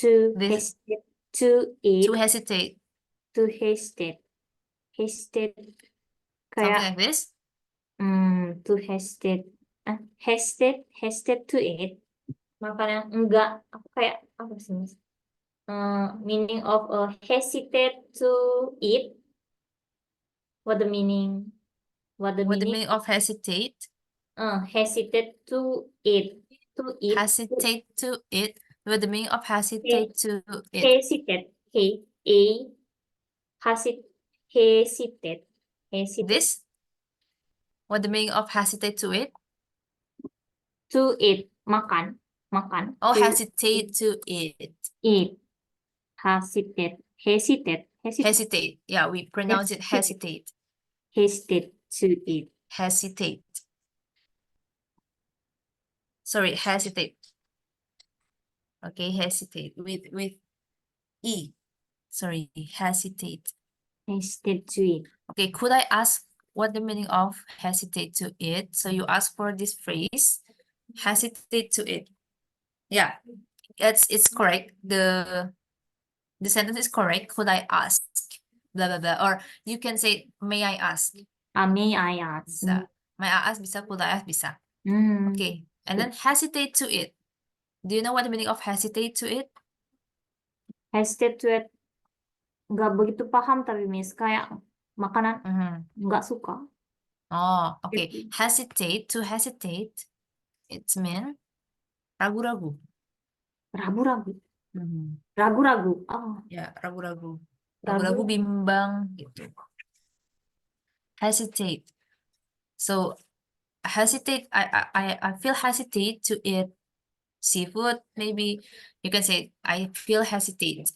to This hesitate to to it hesitate. to hesitate Something kayak like this. to hesitate to it makanya enggak aku kayak apa sih mas meaning of hesitate to it what the meaning What the meaning of hesitate? Hesitate to it Hesitate to it. What the meaning of hesitate to it? hesitate hesitate This. What the meaning of hesitate to it? to it makan Oh, to hesitate to it. eat hesitate Hesitate. Yeah, we pronounce it hesitate. hesitate to it Hesitate. Sorry, hesitate. Okay, hesitate with E. Sorry, hesitate. hesitate to it Okay, could I ask what the meaning of hesitate to it? So you ask for this phrase, hesitate to it. Yeah, it's correct. The sentence is correct. Could I ask? Blah blah blah. Or you can say, may I ask? may I ask Bisa. May I ask bisa, could I ask bisa. Hmm. Okay. And then hesitate to it. Do you know what the meaning of hesitate to it? hesitate to it nggak begitu paham tapi miss kayak makanan nggak suka Oh, okay. Hesitate, to hesitate, it's mean ragu-ragu. ragu-ragu Mhm. ragu-ragu oh Ya, ragu-ragu. Ragu. Ragu-ragu, bimbang gitu. Hesitate. So hesitate, I feel hesitate to eat seafood. Maybe you can say I feel hesitate.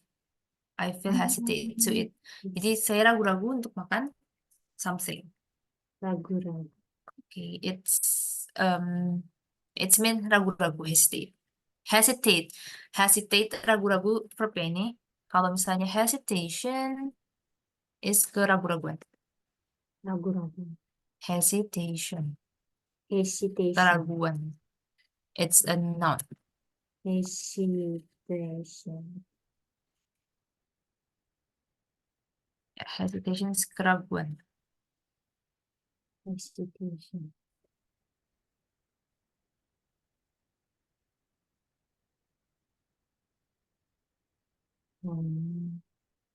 I feel hesitate to eat. Jadi saya ragu-ragu untuk makan something. ragu-ragu Okay, it's mean ragu-ragu, hesitate. Hesitate, ragu-ragu verb ini. Kalau misalnya hesitation is keraguan-raguan. ragu-ragu Hesitation, hesitation keraguan. It's a noun. hesitation Hesitation is keraguan. hesitation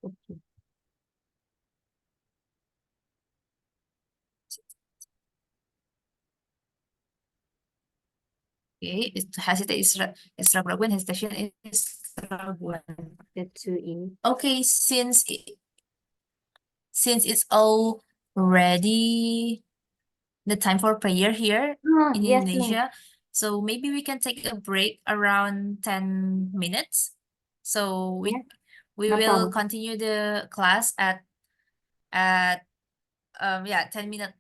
okay. Okay, hesitate is ragu-raguan. Hesitation is keraguan. To eat Okay, since it's already the time for prayer here in yes Indonesia, so maybe we can take a break around 10 minutes. So we Yes, we no will problem. continue the class at 10 minutes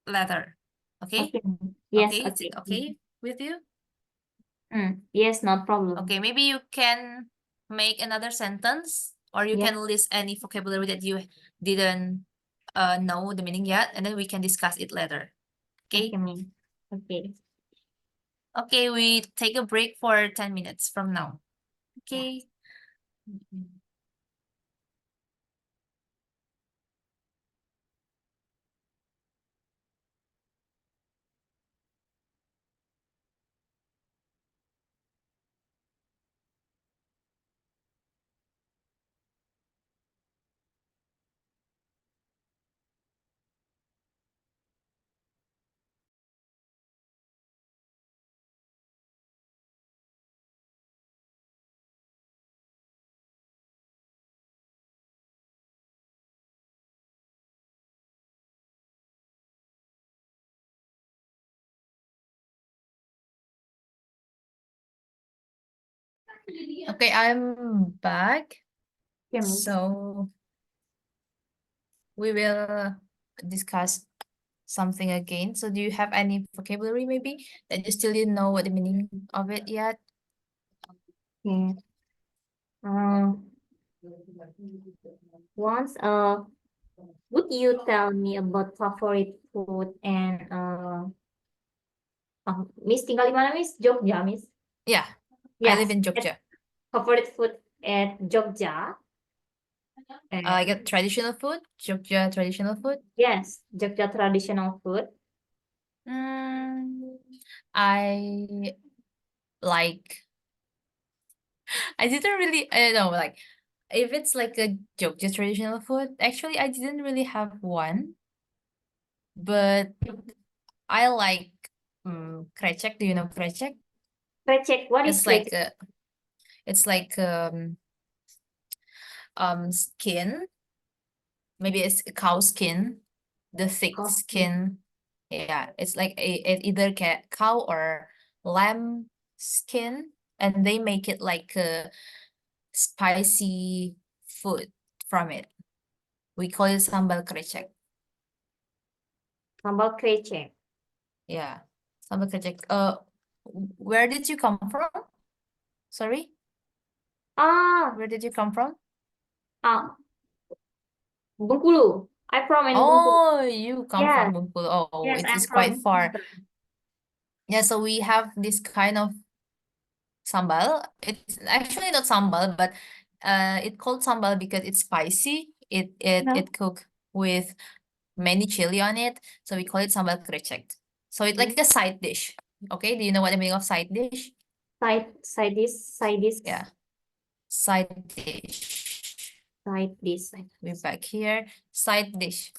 later. Okay? Okay. Yes, Okay, is it okay with you? Yes, no problem. Okay, maybe you can make another sentence or you Yeah. can list any vocabulary that you didn't know the meaning yet, and then we can discuss it later. Okay. Okay, ma'am. Okay. Okay, we take a break for 10 minutes from now. Okay. Okay, I'm back. Okay, ma'am. So we will discuss something again. So do you have any vocabulary maybe that you still didn't know what the meaning of it yet? Okay. Once, would you tell me about favorite food and Miss tinggal di mana, Miss? Jogja, Miss? Yeah, I live Yes. in Jogja. Favorite food at Jogja? Like a traditional food, Jogja traditional food. Yes, Jogja traditional food. I like. I didn't really. I don't know. Like, if it's like a Jogja traditional food, actually, I didn't really have one. But I like krecek. Do you know krecek? Krecek, what is It's like krecek? it's like skin. Maybe it's a cow skin, the thick Coffee. skin. Yeah, it's like either cow or lamb skin, and they make it like a spicy food from it. We call it sambal krecek. Sambal krecek. Yeah, sambal krecek. Where did you come from? Sorry, Ah, where did you come from? Bengkulu. I'm from in Bengkulu. Oh, you come Yes, from Bengkulu. Oh, yes, it I'm is quite from far. Banten. Yeah, so we have this kind of sambal. It's actually not sambal, but it called sambal because it's spicy. Yeah. It cooked with many chili on it, so we call it sambal krecek. So it's like a side dish. Okay, do you know what the meaning of side dish? Side dish, side dish, Yeah, side dish. side dish, side We're back here. Side dish.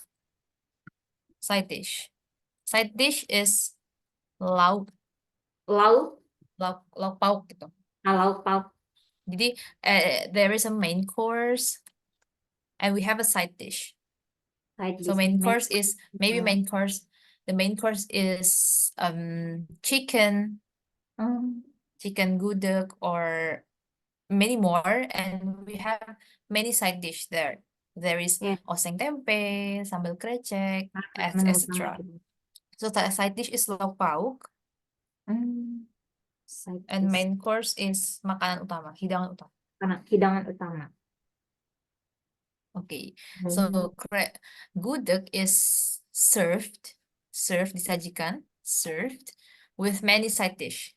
Side dish. Side dish is lauk lauk, lauk pauk gitu. lauk pauk, Jadi there is a main course and we have a side dish. side So dish. main course is maybe Yeah. main course. The main course is chicken, chicken gudeg or many more, and we have many side dish there. There is Yeah. oseng tempe, sambal krecek, Menu utama etc. itu. So the side dish is lauk pauk, Side and dish. main course is makanan utama, hidangan utama. Karena hidangan utama. Okay, so gudeg is served disajikan, served with many side dish.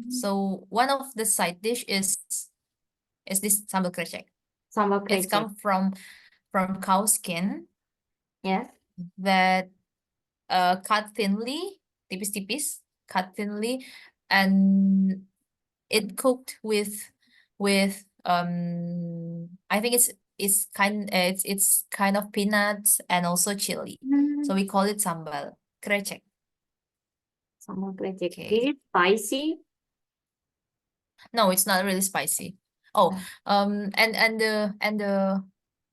So one of the side dish is this sambal krecek. Sambal It's krecek. come from cow skin Yes. that cut thinly, tipis-tipis, cut thinly, and it cooked with I think it's kind of peanuts and also chili. So we call it sambal krecek. Sambal krecek. Okay. Is it spicy? No, it's not really spicy. Oh, and the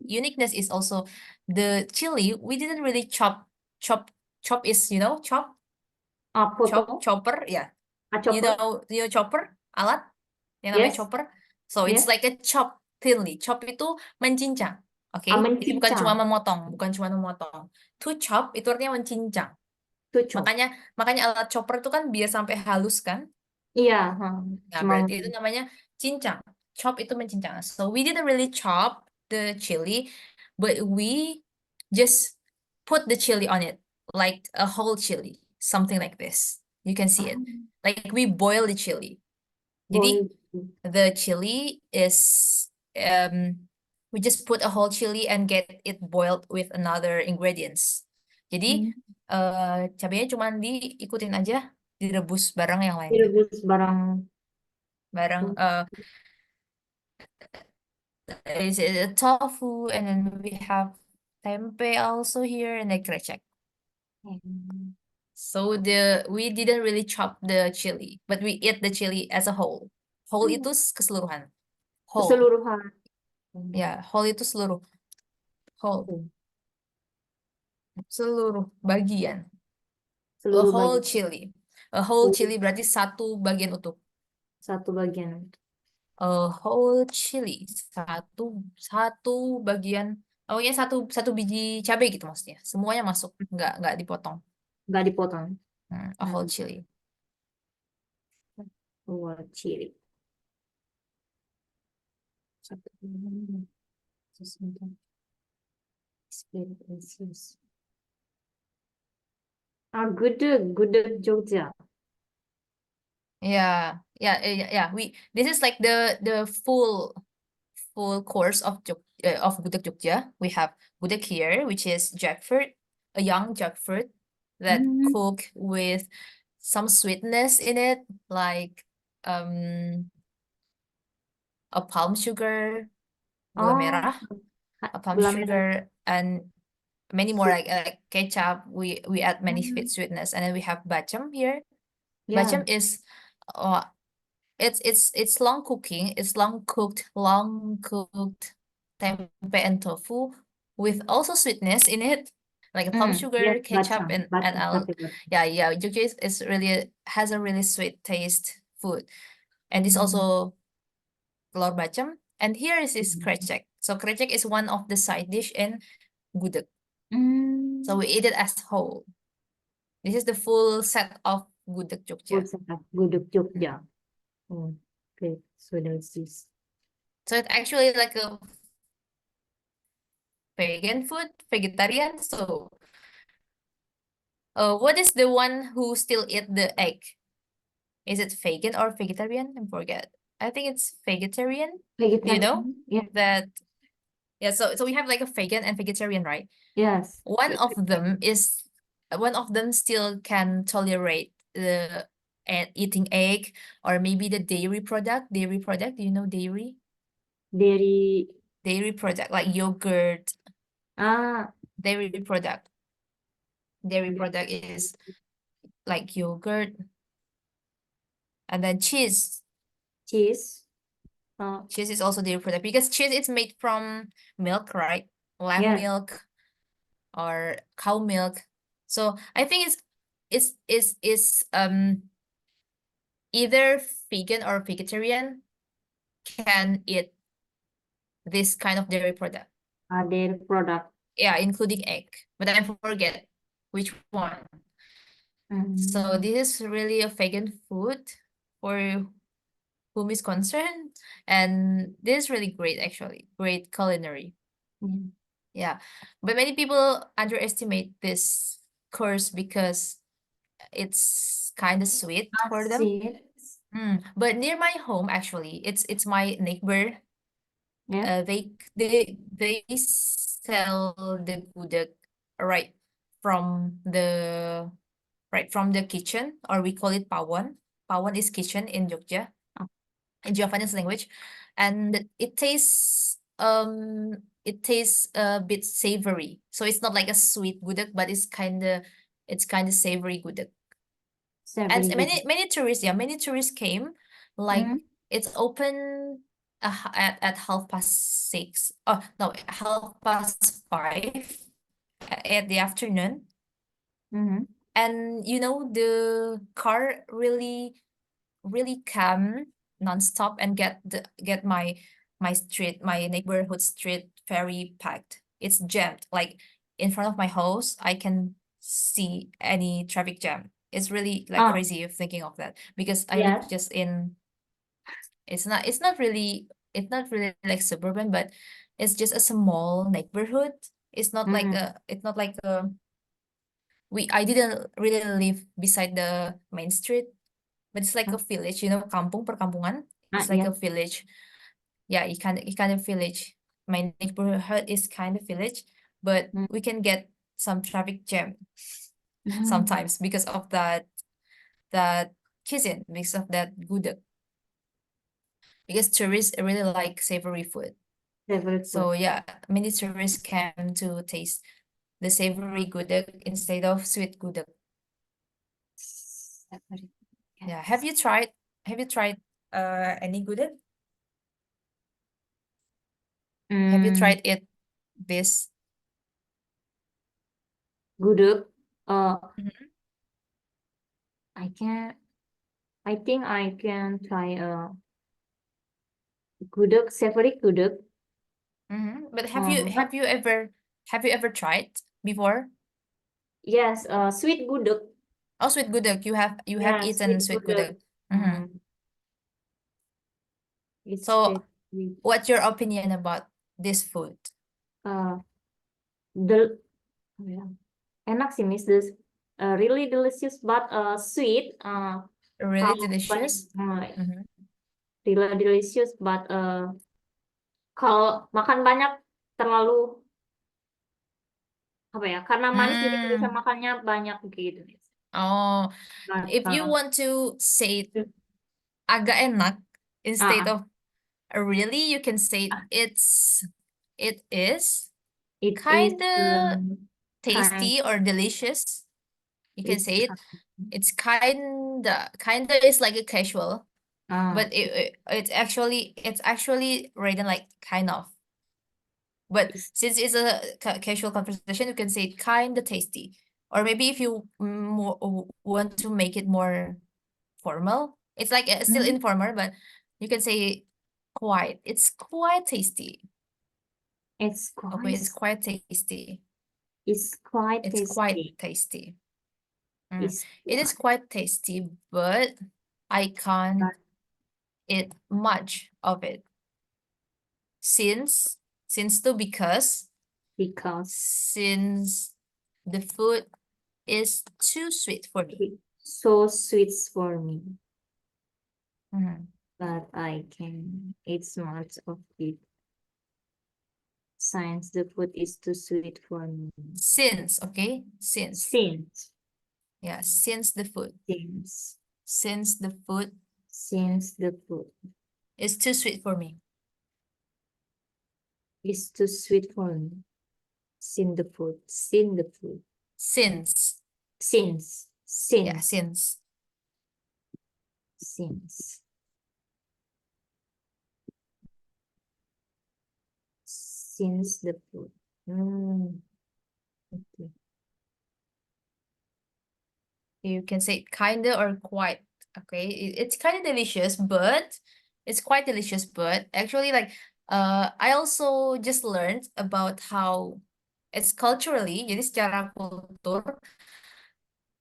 uniqueness is also the chili. We didn't really chop. Chop is, chop Potong? chopper. Yeah, Chopper? you know chopper alat yang namanya Yes. chopper. So it's Yes. like a chop thinly. Chop itu mencincang. Oke, jadi bukan cuma Mencincang. memotong. To chop itu artinya mencincang. To chop. Makanya alat chopper itu kan biar sampai halus kan. Iya. Nah, Cuma berarti itu namanya cincang. chop itu mencincang. So we didn't really chop the chili, but we just put the chili on it, like a whole chili, something like this. You can see it. Like we boil the chili. Jadi Boil. the chili is we just put a whole chili and get it boiled with another ingredients. Jadi cabenya cuma diikutin aja, direbus bareng yang lainnya. Direbus barang. Bareng is a tofu, and then we have tempe also here, and then krecek. So we didn't really chop the chili, but we eat the chili as a whole. Whole itu keseluruhan. Whole. Keseluruhan. Ya, whole itu seluruh. Whole. Seluruh bagian. A Seluruh whole bagian. chili. A whole chili berarti satu bagian utuh. Satu bagian. A whole chili. Satu bagian. Oh ya, satu biji cabai gitu maksudnya. Semuanya masuk, nggak dipotong. Nggak dipotong. A whole chili. Whole chili. Satu. Gudeg Jogja. Yeah. This is like the full course of gudeg Jogja. We have gudeg here, which is jackfruit, a young jackfruit that cook with some sweetness in it, like a palm sugar, gula merah, a palm Gula sugar, and many more like ketchup. We add many sweetness, and then we have bacem here. Yeah. Bacem is it's long cooking. It's long cooked tempe and tofu with also sweetness in it, like palm sugar, Yes, ketchup, bacem. and all. Bacem. Yeah. Jogja is really has a really sweet taste food, and this also telur bacem. And here is krecek. So krecek is one of the side dish in gudeg. So we eat it as whole. This is the full set of gudeg Jogja. Gudeg Jogja. Okay, so there's this. So it's actually like a vegan food, vegetarian. So what is the one who still eat the egg? Is it vegan or vegetarian? I forget. I think it's vegetarian. Vegetarian. You know Yeah. that? Yeah. So we have like a vegan and vegetarian, right? Yes. One of them still can tolerate the eating egg or maybe the dairy product. Dairy product. Do you know dairy? Dairy product like yogurt. Dairy product. Dairy product is like yogurt. And then cheese. Cheese. Cheese is also dairy product because cheese is made from milk, right? Lamb milk or cow milk. So I think it's either vegan or vegetarian can eat this kind of dairy product. Dairy product. Yeah, including egg, but I forget which one. So this is really a vegan food for whom is concerned, and this is really great, actually, great culinary. Yeah, but many people underestimate this course because it's kind of sweet for them. But near my home, actually, it's my neighbor. Yeah. They sell the gudeg right from the kitchen, or we call it pawon. Pawon is kitchen in Jogja, in Javanese language, and it tastes a bit savory. So it's not like a sweet gudeg, but it's kind of savory gudeg. And many tourists came, like it's open at 6:30. Oh no, 5:30 at the afternoon. And the car really come nonstop and get my neighborhood street very packed. It's jammed. Like in front of my house, I can see any traffic jam. It's really like crazy of thinking of that because I live just in. It's not really it's not really like suburban, but it's just a small neighborhood. It's not like a I didn't really live beside the main street, but it's like a village, kampung, perkampungan. It's like Yeah. a village. Yeah, you kind of village. My neighborhood is kind of village, but we can get some traffic jam sometimes because of that cuisine, because of that gudeg. Because tourists really like savory food. Favorite So food. yeah, many tourists came to taste the savory gudeg instead of sweet gudeg. Yeah. Have you tried any gudeg? Have you tried it this? Gudeg. Mhm. I think I can try gudeg, savory gudeg. But have you ever tried before? Yes, sweet gudeg. Oh, sweet gudeg. You have Yeah, eaten sweet sweet gudeg. gudeg. It's So very sweet. what's your opinion about this food? The yeah. Enak sih, Miss. This really delicious but sweet. Really Kalau delicious? really delicious but kalau makan banyak terlalu apa ya? Karena manis jadi bisa makannya banyak gitu. Oh, But, if you want to say agak enak instead of really, you can say it is it kind is of kind tasty or delicious. You can it's say it. It's kind of is like a casual, but it's actually written like kind of. But since it's a casual conversation, you can say kind of tasty. Or maybe if you want to make it more formal, it's like still informal, but you can say quite. It's quite tasty. it's Okay, it's quite tasty. it's quite It's tasty. quite tasty. It's It is quite tasty, but I can't eat much of it. Since because since the food is too sweet for me. so sweet for me, Mhm. but I can eat much of it. Since the food is too sweet for me. Since, okay? Since. Yeah, since the food Since the food the food is too sweet for me. is too sweet for me. Since the food. Since. Yeah, since. Since the food. Okay. You can say kinda or quite. Okay, it's kind of delicious, but it's quite delicious. But actually, like, I also just learned about how it's culturally. Jadi secara kultur,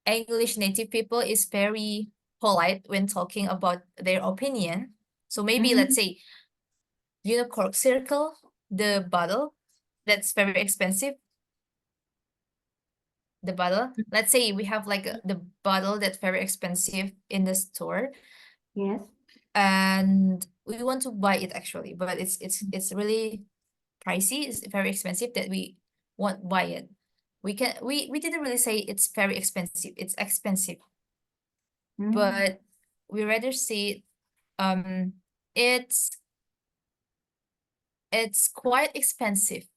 English native people is very polite when talking about their opinion. So maybe let's say, Cork Circle, the bottle that's very expensive. The bottle. Let's say we have like the bottle that's very expensive in the store. Yes. And we want to buy it actually, but it's really pricey. It's very expensive that we won't buy it. We didn't really say it's very expensive. It's expensive, but we rather say it's quite expensive.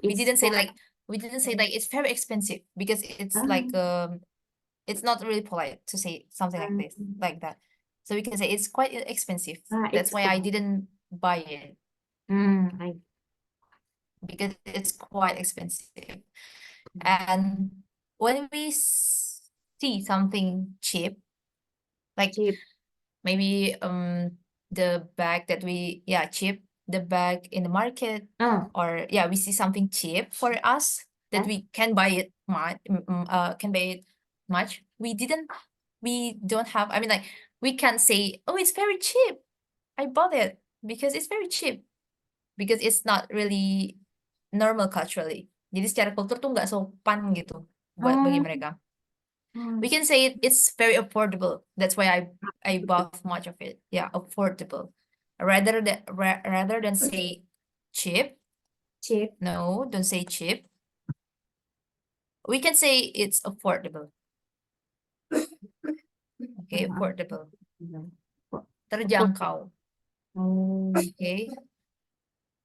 We didn't say like it's very expensive because it's like it's not really polite to say something like this like that. So we can say it's quite expensive. That's why I didn't buy it because it's quite expensive. And when we see something cheap, like maybe the bag that cheap, the bag in the market, or we see something cheap for us that we can buy it much. We don't have, I mean, like, we can't say, oh, it's very cheap, I bought it. because it's very cheap. Because it's not really normal culturally. Jadi secara kultur tuh nggak sopan gitu bagi mereka. We can say it's very affordable. That's why I bought much of it. Yeah, affordable. Rather than say cheap. Cheap. No, don't say cheap. We can say it's affordable. Okay, affordable. Terjangkau. Okay.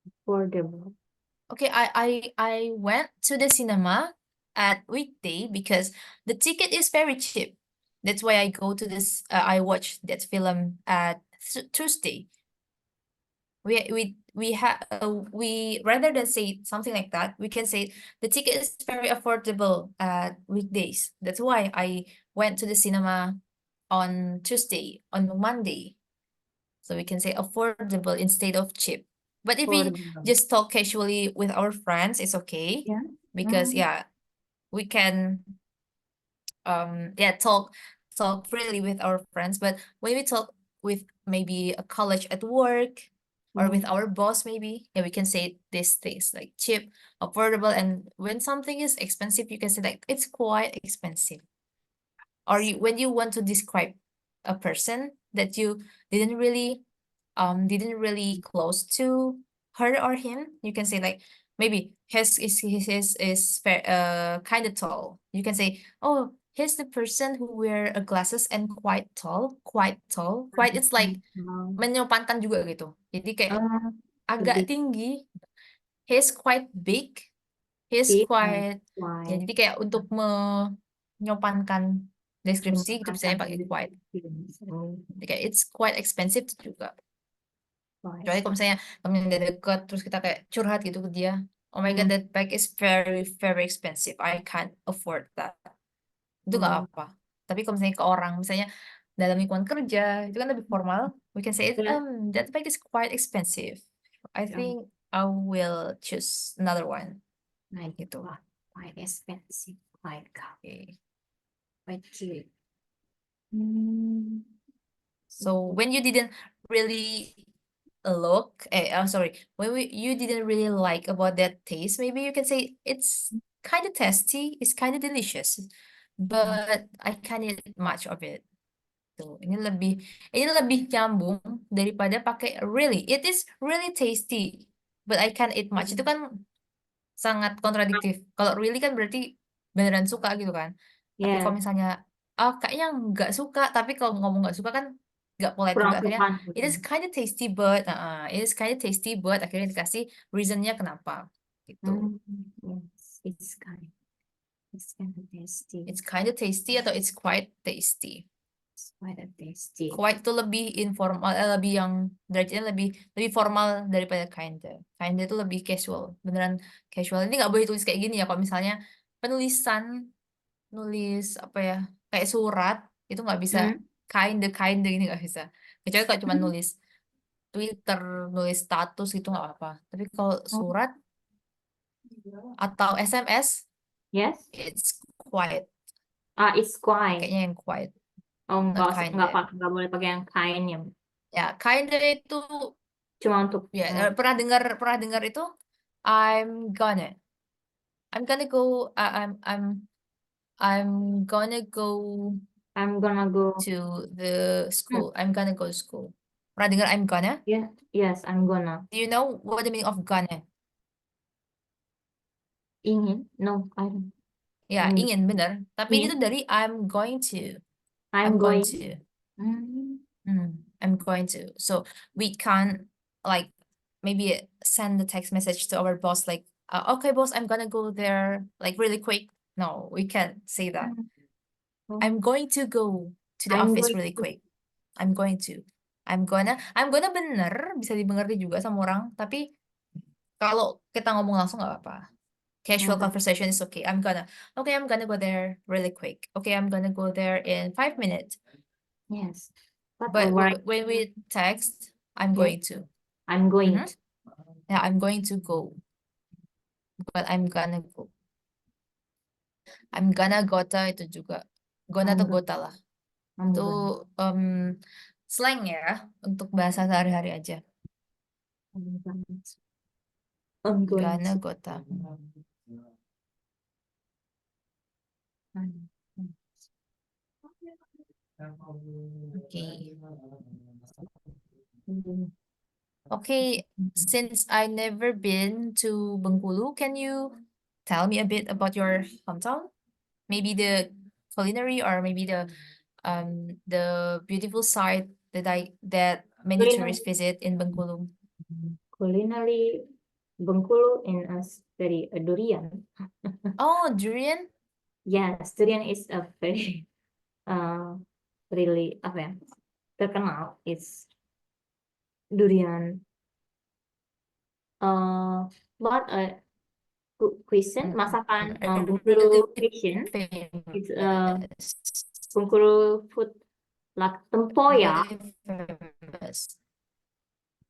Affordable. Okay, I went to the cinema at weekday because the ticket is very cheap. That's why I go to this. I watch that film at Tuesday. We rather than say something like that, we can say the ticket is very affordable at weekdays. That's why I went to the cinema on Tuesday, on Monday. So we can say affordable instead of cheap. But if we Affordable. just talk casually with our friends, it's okay. Yeah. Because yeah, we can talk freely with our friends. But when we talk with maybe a college at work or with our boss, maybe, yeah, we can say these things like cheap, affordable, and when something is expensive, you can say like it's quite expensive. Or when you want to describe a person that you didn't really close to her or him, you can say like maybe his kind of tall. You can say, oh, he's the person who wear glasses and quite tall, quite it's like menyopankan juga gitu. Jadi kayak agak Big. tinggi. He's quite big. He's Big. quite ya, Wide. jadi kayak untuk menyopankan deskripsi gitu misalnya pakai quite. Jadi kayak it's quite expensive juga. Kecuali kalau misalnya temen udah deket terus kita kayak curhat gitu ke dia, oh my god, that bag is very very expensive, I can't afford that. Itu nggak apa. Tapi kalau misalnya ke orang, misalnya dalam lingkungan kerja itu kan lebih formal, we can say that bag is quite expensive, I think I will choose another one. Nah, Gitu. quite expensive, quite Okay. cheap. So when you didn't really when you didn't really like about that taste, maybe you can say it's kind of tasty, it's kind of delicious, but I can't eat much of it. Tuh, ini lebih nyambung daripada pakai really. It is really tasty, but I can't eat much. Itu kan sangat kontradiktif. Kalau really kan berarti beneran suka gitu kan. Tapi kalau misalnya kayaknya nggak suka, tapi kalau ngomong nggak suka kan nggak polite juga. Akhirnya it is kind of tasty but akhirnya dikasih reasonnya kenapa gitu. Yes, it's kind of tasty. It's kind of tasty atau it's quite tasty. It's quite a tasty. Quite itu lebih informal, lebih yang derajatnya lebih formal daripada kinda. Kinda itu lebih casual, beneran casual. Ini nggak boleh tulis kayak gini ya. Kalau misalnya nulis apa ya, kayak surat itu nggak bisa kinda ini nggak bisa. Kecuali kalau cuma nulis Twitter, nulis status itu nggak apa-apa. Tapi kalau surat atau SMS, Yes. it's quiet. It's quite. Kayaknya yang quiet. Oh, Not kinda. nggak boleh pakai yang kind ya. Ya, kinda itu Cuma untuk ya pernah dengar itu I'm gonna go I'm gonna go I'm gonna go. to the school. I'm gonna go to school. Pernah dengar I'm gonna? Yeah, yes, I'm gonna. Do you know what the meaning of gonna? Ingin? No, I don't. Ya, ingin bener. Tapi ini Ingin. tuh dari I'm going to. I'm going to. Hmm. I'm going to. So we can't like maybe send the text message to our boss like, okay, boss, I'm gonna go there like really quick. No, we can't say that. I'm going to go to the I'm office going really to. quick. I'm going to. I'm gonna bener bisa dimengerti juga sama orang. Tapi kalau kita ngomong langsung nggak apa-apa. Casual conversation is okay. I'm gonna go there really quick. Okay, I'm gonna go there in 5 minutes. Yes. But when we text, I'm going to. I'm going Mhm. to. Yeah, I'm going to go. But I'm gonna go. I'm gonna gota itu juga. Gonna atau gota lah. I'm Itu going. slang ya untuk bahasa sehari-hari aja. I'm going Gana to. gota. Okay. Okay, since I never been to Bengkulu, can you tell me a bit about your hometown? Maybe the culinary or maybe the beautiful site that many Culinary, tourists visit in Bengkulu. culinary Bengkulu in us very durian. Oh, durian? Yes, durian is a very really apa ya, terkenal. It's durian. But cuisine, masakan Bengkulu Really cuisine. It's famous. Bengkulu food like tempoyak. Really famous.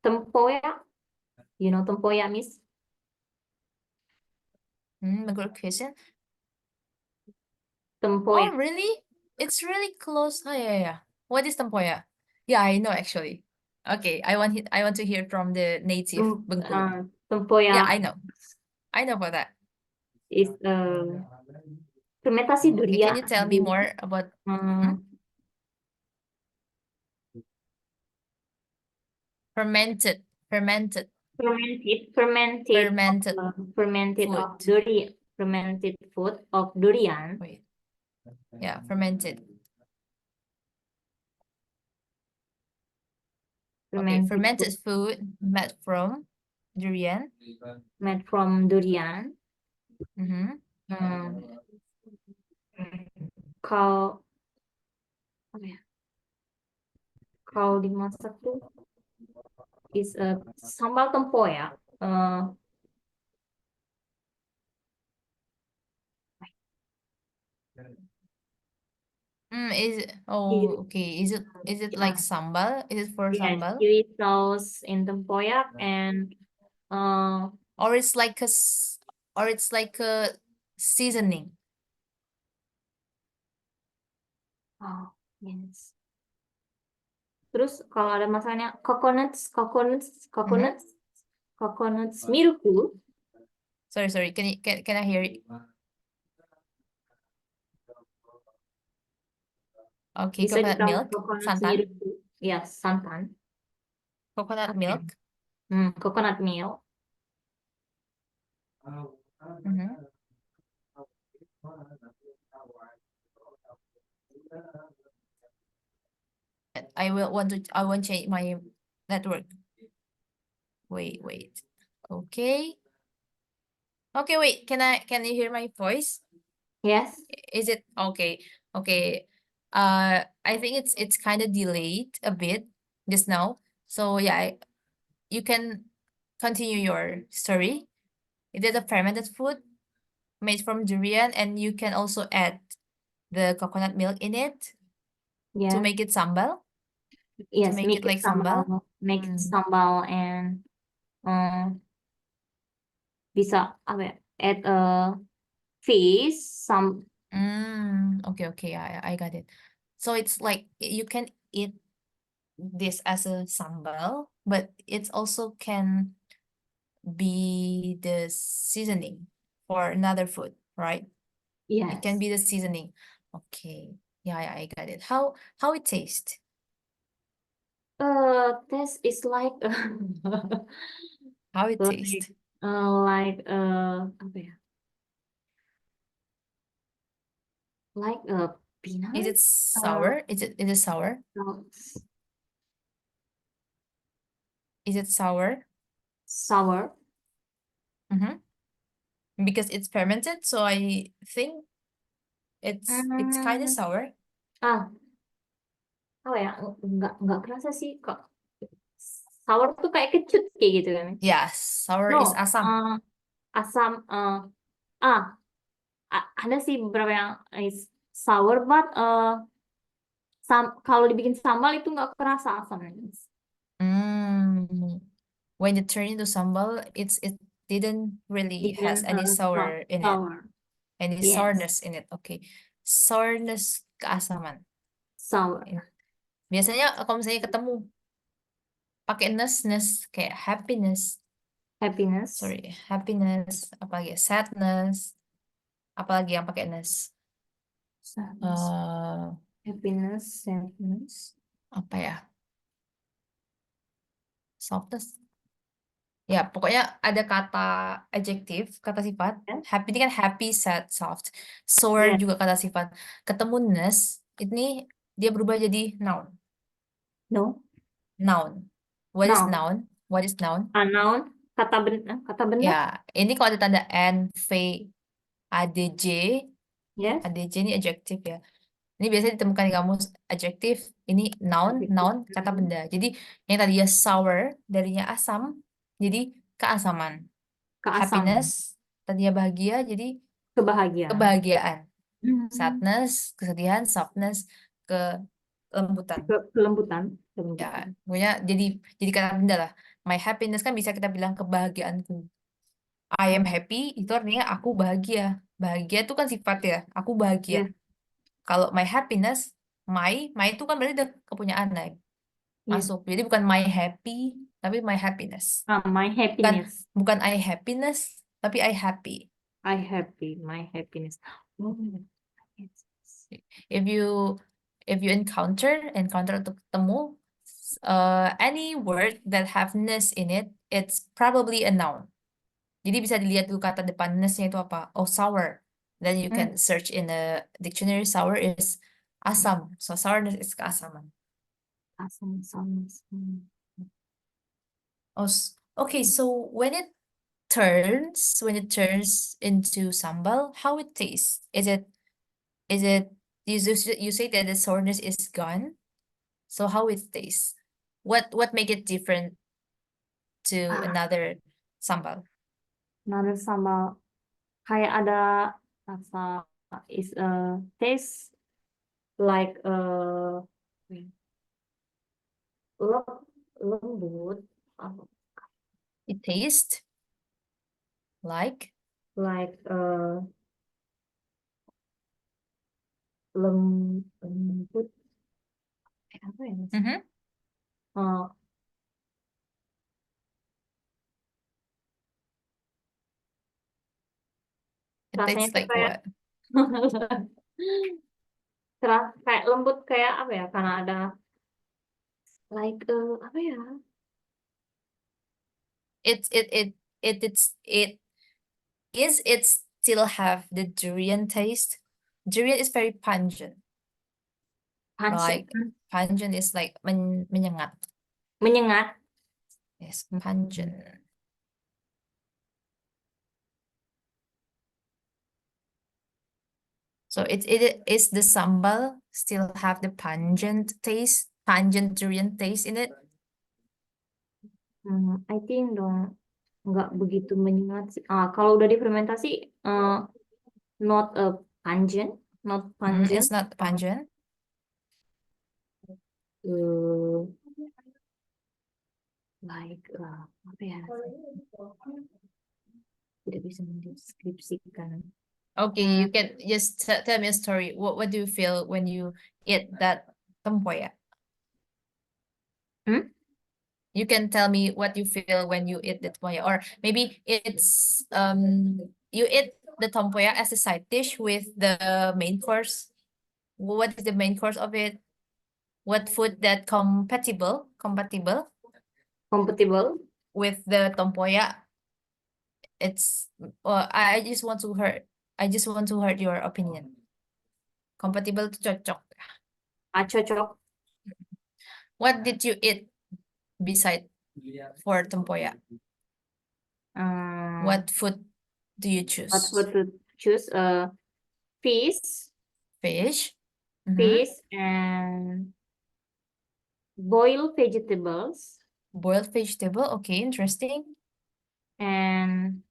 Tempoyak, you know tempoyak, Miss? Bengkulu cuisine. Oh, Tempoyak. really? It's really close. Oh, yeah, yeah. What is tempoyak? Yeah, I know actually. Okay, I want to hear from the native Bengkulu. Yeah, Tempoyak I know. I know for that. is fermentasi Okay, durian. can you tell me more about fermented fermented fermented fermented food? of durian, fermented food of durian. Wait. Yeah, fermented. Okay, fermented food made from durian. Made from durian. Mm-hmm. Kalau apa ya? Kalau dimasak tuh is sambal tempoyak. Is it, oh, okay. Is it like sambal? Is it for Yes, sambal? chili sauce in tempoyak and Or it's like or it's like a seasoning. oh yes. Terus kalau ada masaknya coconuts miruku. Sorry. Can I hear it? Okay, Bisa coconut ditambah milk, coconut santan, miruku. Ya, santan. coconut milk. Coconut milk. Mhm. I want change my network. Wait. Okay. Okay, wait. Can you hear my voice? Yes. Is it okay? Okay. I think it's kind of delayed a bit just now. So yeah, you can continue your story. It is a fermented food made from durian, and you can also add the coconut milk in it to Yes. make it sambal. To Yes, make it like sambal. Make it sambal and bisa apa ya? Add fish, some. Okay, I got it. So it's like you can eat this as a sambal, but it also can be the seasoning for another food, right? It can Yes. be the seasoning. Okay. Yeah, I got it. How it tastes? Taste is like How it like tastes? apa ya? Like a peanut. Is it sour? Is it sour? Is it sour? Sour. Because it's fermented, so I think it's kind of sour. Oh ya, nggak kerasa sih kok. Sour tuh kayak kecut kayak gitu kan? Yeah, sour No, is asam. asam. Ada sih beberapa yang is sour, but kalau dibikin sambal itu nggak kerasa asamnya. When you turn into sambal, it didn't really has any sour in it. Sour. Any Yes. sourness in it. Okay. Sourness, keasaman. Sour. Biasanya kalau misalnya ketemu pakai ness kayak happiness. Happiness. Sorry, happiness. Apalagi sadness. Apalagi yang pakai ness. Sadness. Eh, Happiness. Sadness. apa ya? Softness. Ya, pokoknya ada kata adjektif, kata sifat. Ya. Happy ini kan happy, sad, soft. Sour Ya. juga kata sifat. Ketemu ness, ini dia berubah jadi noun. No. Noun. What is Noun. noun? What is noun? Noun. Kata benda. Ya, ini kalau ada tanda N, V, ADJ, Yes. ADJ ini adjektif ya. Ini biasanya ditemukan di kamus adjektif. Ini noun, Adjective. noun, kata benda. Jadi yang tadinya sour, darinya asam, jadi keasaman. Keasaman. Happiness, tadinya bahagia, jadi Kebahagiaan. kebahagiaan. Mhm. Sadness, kesedihan, softness, kelembutan. Kelembutan. Ya, pokoknya jadi kata benda lah. My happiness kan bisa kita bilang kebahagiaanku. I am happy itu artinya aku bahagia. Bahagia itu kan sifat ya. Aku bahagia. Ya. Kalau my happiness, my itu kan berarti udah kepunyaan Ya. masuk. Jadi bukan my happy, tapi my happiness. My happiness. Bukan I happiness, tapi I happy. I happy. My happiness. Oh. Yes. If you encounter untuk ketemu any word that have ness in it, it's probably a noun. Jadi bisa dilihat dulu kata depan ness-nya itu apa. Oh, sour. Then you can search in the dictionary. Sour is asam. So sourness is keasaman. Asam. Oh, okay. So when it turns into sambal, how it tastes? Is it you say that the sourness is gone? So how it tastes? What make it different to another sambal? Another sambal. Kayak ada rasa is taste like lembut. It tastes like Like lembut. Apa ya? Mas? Mhm. It Rasanya tastes tuh like kayak what? kayak lembut kayak apa ya? Karena ada like apa ya? It still have the durian taste. Durian is very pungent. Like pungent is like menyengat. Menyengat. Yes, pungent. So it is the sambal still have the pungent durian taste in it? I think dong nggak begitu menyengat sih. Kalau udah difermentasi not pungent, not pungent. It's not pungent. Like apa ya? Tidak bisa mendeskripsikan. Okay, you can just tell me a story. What do you feel when you eat that tempoyak? You can tell me what you feel when you eat the tempoyak, or maybe it's you eat the tempoyak as a side dish with the main course. What is the main course of it? What food that compatible with the tempoyak? It's I just want to hear your opinion. Compatible to cocok. Cocok. What did you eat beside for tempoyak? What food do you choose? What food to choose? Fish. Fish. Fish and boiled vegetables. Boiled vegetable. Okay, interesting. And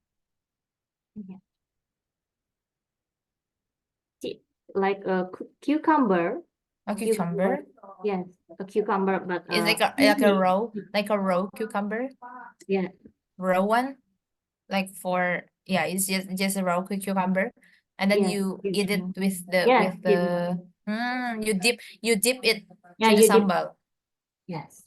like a cucumber. A cucumber. Yes, a cucumber, but It's like a raw cucumber. Yeah. Raw one, like it's just a raw cucumber, and then you eat it with the you dip it to the sambal. Yes.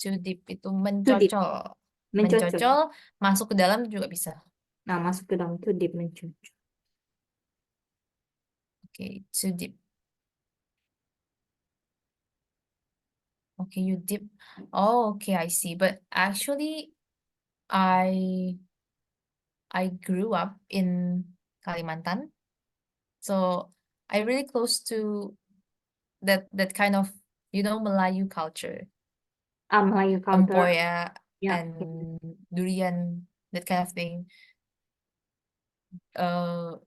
to dip itu To dip. mencocol. Mencocol. Mencocol, masuk ke dalam juga bisa. Nah, masuk ke dalam to dip, mencocol. Okay, to dip. Okay, you dip. Oh, okay, I see. But actually, I grew up in Kalimantan, so I really close to that kind of, Melayu culture, Melayu culture. tempoyak Yeah. and durian, that kind of thing.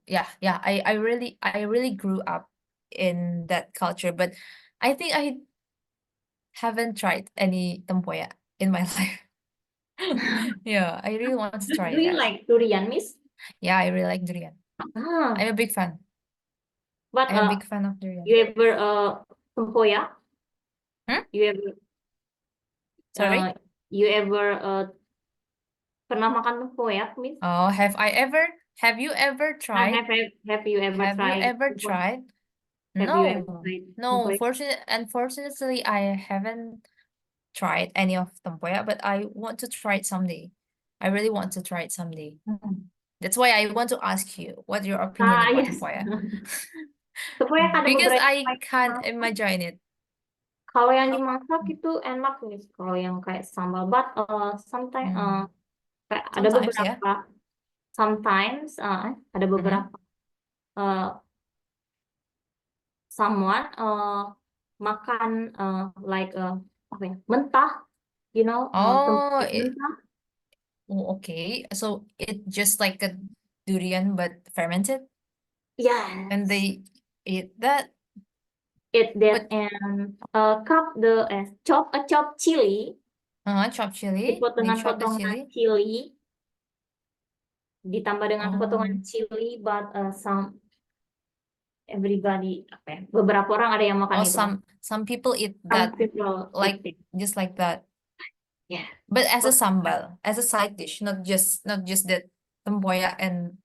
Yeah, I really grew up in that culture, but I think I haven't tried any tempoyak in my life. Yeah, I really want to try Do you that. like durian, Miss? Yeah, I really like durian. Ah, I'm a big fan. but I'm a big fan of durian. you ever tempoyak? Hmm? You ever Sorry? you ever pernah makan tempoyak, Miss? Oh, have you ever tried? Have you ever Have you tried ever tempoyak? tried? Have you ever No. tried No, tempoyak? unfortunately, I haven't tried any of tempoyak, but I want to try it someday. I really want to try it someday. That's why I want to ask you what your opinion about Yes. tempoyak. Tempoyak ada Because beberapa I kayak can't dimasak. imagine it. Kalau yang dimasak itu enak nih. Kalau yang kayak sambal, but sometimes kayak ada Sometimes, yeah. beberapa, sometimes ada beberapa someone makan like apa ya, mentah, Oh, tempoyak mentah. okay. So it just like a durian but fermented, and Yes. they eat that. Eat that But and chop a chopped chili, chopped chili. dipot They dengan chop the potongan chili. chili, ditambah dengan potongan Oh, chili, but everybody apa ya, beberapa orang ada yang makan oh, itu. some people eat Some that people like eat it. just like that. Yeah. But as a But- sambal, as a side dish, not just that tempoyak, and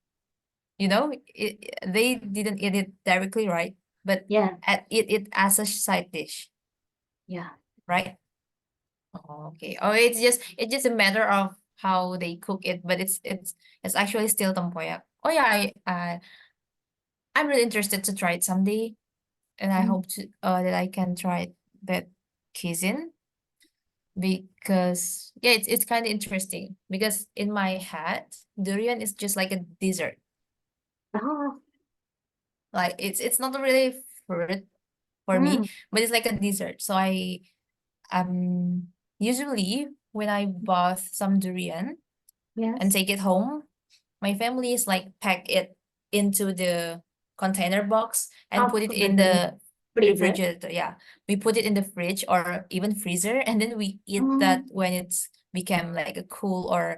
they didn't eat it directly, right? But Yeah. eat it as a side dish, Yeah. right? Oh, okay. Oh, it's just a matter of how they cook it, but it's actually still tempoyak. Oh yeah, I'm really interested to try it someday, and I hope to that I can try that cuisine, because yeah, it's kind of interesting, because in my head, durian is just like a dessert. Oh. Like it's not really fruit for me, but it's like a dessert. So I usually when I bought some durian and Yes. take it home, my family is like pack it into the container box and put it Put in it in the freezer. refrigerator. Yeah, we put it in the fridge or even freezer, and then we eat that when it's became like a cool or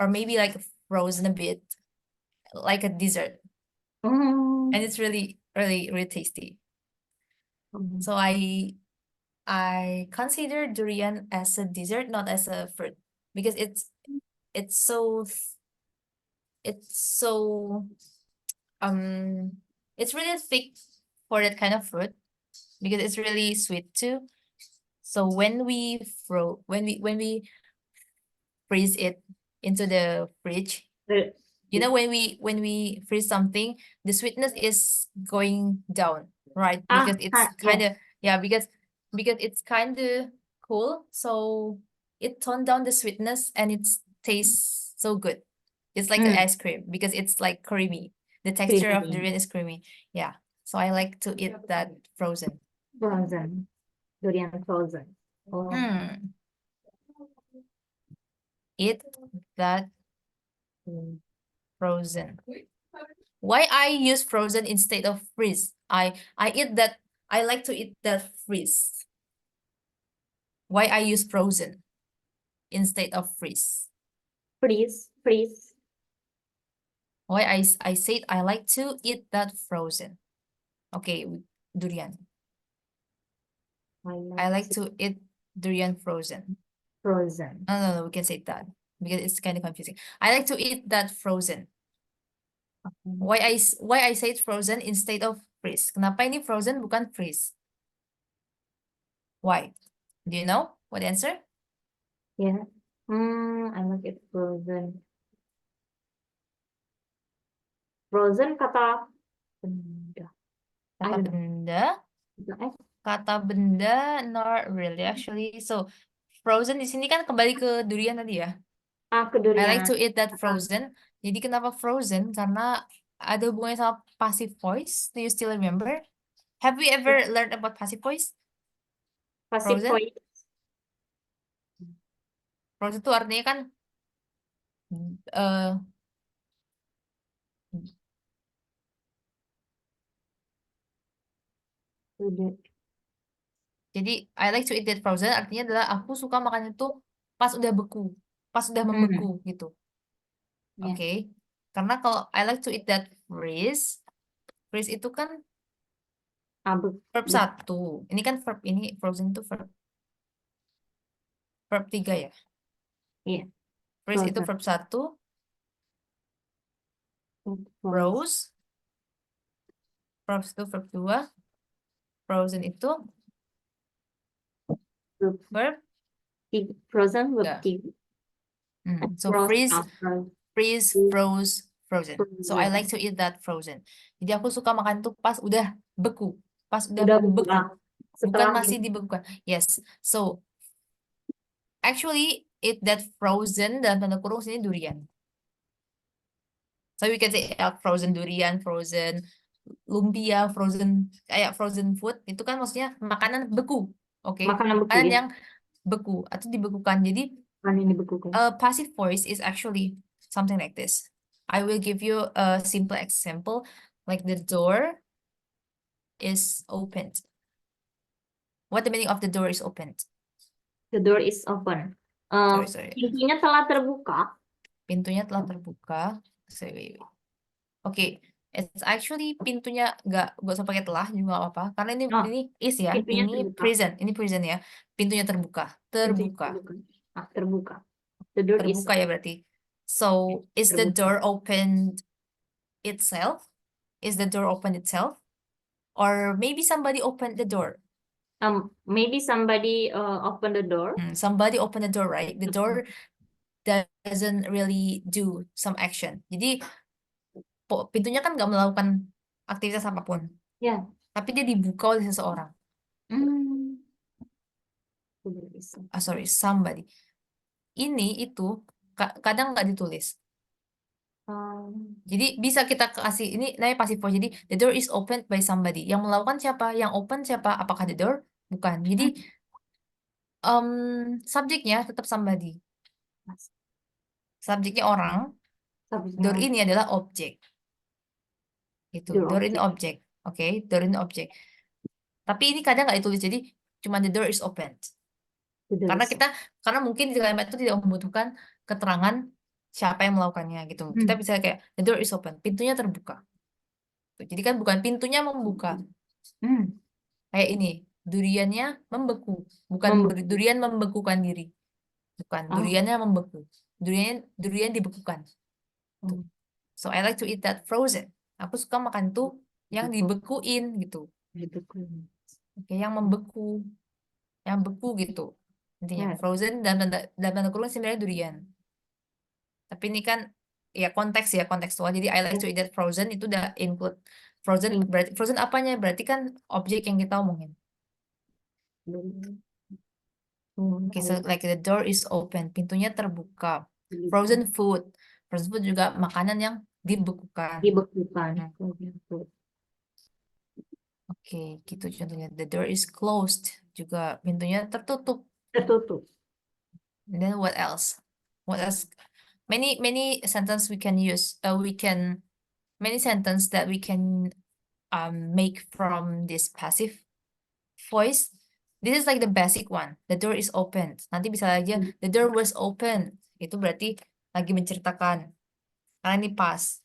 maybe like frozen a bit, like a dessert, and it's really really really tasty. So I consider durian as a dessert, not as a fruit, because it's so it's so it's really thick for that kind of fruit, because it's really sweet too. So when we freeze it into the fridge, when we freeze something, the sweetness is going down, right? Because it's kind of because it's kind of cool, so it toned down the sweetness and it tastes so good. It's like an ice cream because it's like creamy. The texture of Creamy. durian is creamy. Yeah. So I like to eat that frozen. Frozen. Durian frozen. Oh. Eat that frozen. Why I use frozen instead of freeze? I eat that. I like to eat that freeze. Why I use frozen instead of freeze? Freeze. Why I said I like to eat that frozen. Okay, durian. I like to eat durian frozen. Frozen. No, we can say that because it's kind of confusing. I like to eat that frozen. Why I said frozen instead of freeze? Kenapa ini frozen bukan freeze? Why? Do you know? What answer? Ya. I like it frozen. Frozen kata benda. I Kata don't know. benda. Eh, Kata benda, not really actually. So frozen di sini kan kembali ke durian tadi ya. I like kedurian. to eat that frozen. Jadi kenapa frozen? Karena ada hubungannya sama passive voice. Do you still remember? Have we ever learned about passive voice? Passive Frozen? voice. Frozen itu artinya kan eh Udah. jadi I like to eat that frozen artinya adalah aku suka makan itu pas udah beku, pas udah membeku gitu. Ya. Oke. Karena kalau I like to eat that freeze, freeze itu kan verb Beku. 1. Ini kan verb ini frozen itu verb 3 ya. Iya. Freeze itu Frozen. verb 1, Frozen. froze itu verb 2, frozen itu verb Frozen verb 3. 3. So freeze, Frozen. froze, frozen. So I Ya. like to eat that frozen. Jadi aku suka makan itu pas udah beku, pas udah Udah membeku, buka. bukan Setelah masih dibekukan. Yes. So actually eat that frozen dalam tanda kurung sini durian. So we can say frozen durian, frozen lumpia, frozen kayak frozen food itu kan maksudnya makanan beku. Oke. makanan beku Makanan ya. yang beku atau dibekukan. Jadi Makanan yang dibekukan. passive voice is actually something like this. I will give you a simple example, like the door is opened. What the meaning of the door is opened? The door is open. Sorry. Pintunya telah terbuka. Pintunya telah terbuka. Sorry, wait. Oke, it's actually pintunya nggak usah pakai telah juga nggak apa-apa karena ini Oh, is ya, pintunya ini terbuka. present ya. Pintunya terbuka, Pintunya terbuka, terbuka. The door is terbuka ya berarti. So is the terbuka. door opened itself? Is the door open itself? Or maybe somebody opened the door. Maybe somebody open the door. Somebody opened the door, right? The door doesn't really do some action. Jadi pintunya kan nggak melakukan aktivitas apapun, Ya. tapi dia dibuka oleh seseorang. The door is open. Sorry, somebody. Ini itu kadang nggak ditulis. Jadi bisa kita kasih ini namanya passive voice. Jadi the door is opened by somebody. Yang melakukan siapa? Yang open siapa? Apakah the door? Bukan. Jadi subjeknya tetap somebody. Subjeknya orang. Door ini adalah objek. Gitu. Door ini objek. Oke, door ini objek. Tapi ini kadang nggak ditulis. Jadi cuma the door is opened. Karena mungkin di kalimat itu tidak membutuhkan keterangan siapa yang melakukannya gitu. Kita bisa kayak the door is open, pintunya terbuka. Jadi kan bukan pintunya membuka. Kayak ini, duriannya membeku, bukan durian membekukan diri. Bukan, duriannya membeku. Durian dibekukan. So I like to eat that frozen. Aku suka makan tuh yang dibekuin gitu. Oke, yang membeku. Yang beku gitu. Intinya frozen dalam tanda kurung sebenarnya durian. Tapi ini kan ya kontekstual. Jadi I like to eat that frozen itu udah include frozen. Berarti frozen apanya? Berarti kan objek yang kita omongin. Okay, so like the door is open, pintunya terbuka. Frozen food juga makanan yang dibekukan. Oke, gitu contohnya. The door is closed juga pintunya tertutup. And then what else? Many sentence we can use. Many sentence that we can make from this passive voice. This is like the basic one. The door is open. Nanti bisa aja the door was open. Itu berarti lagi menceritakan. Karena ini pas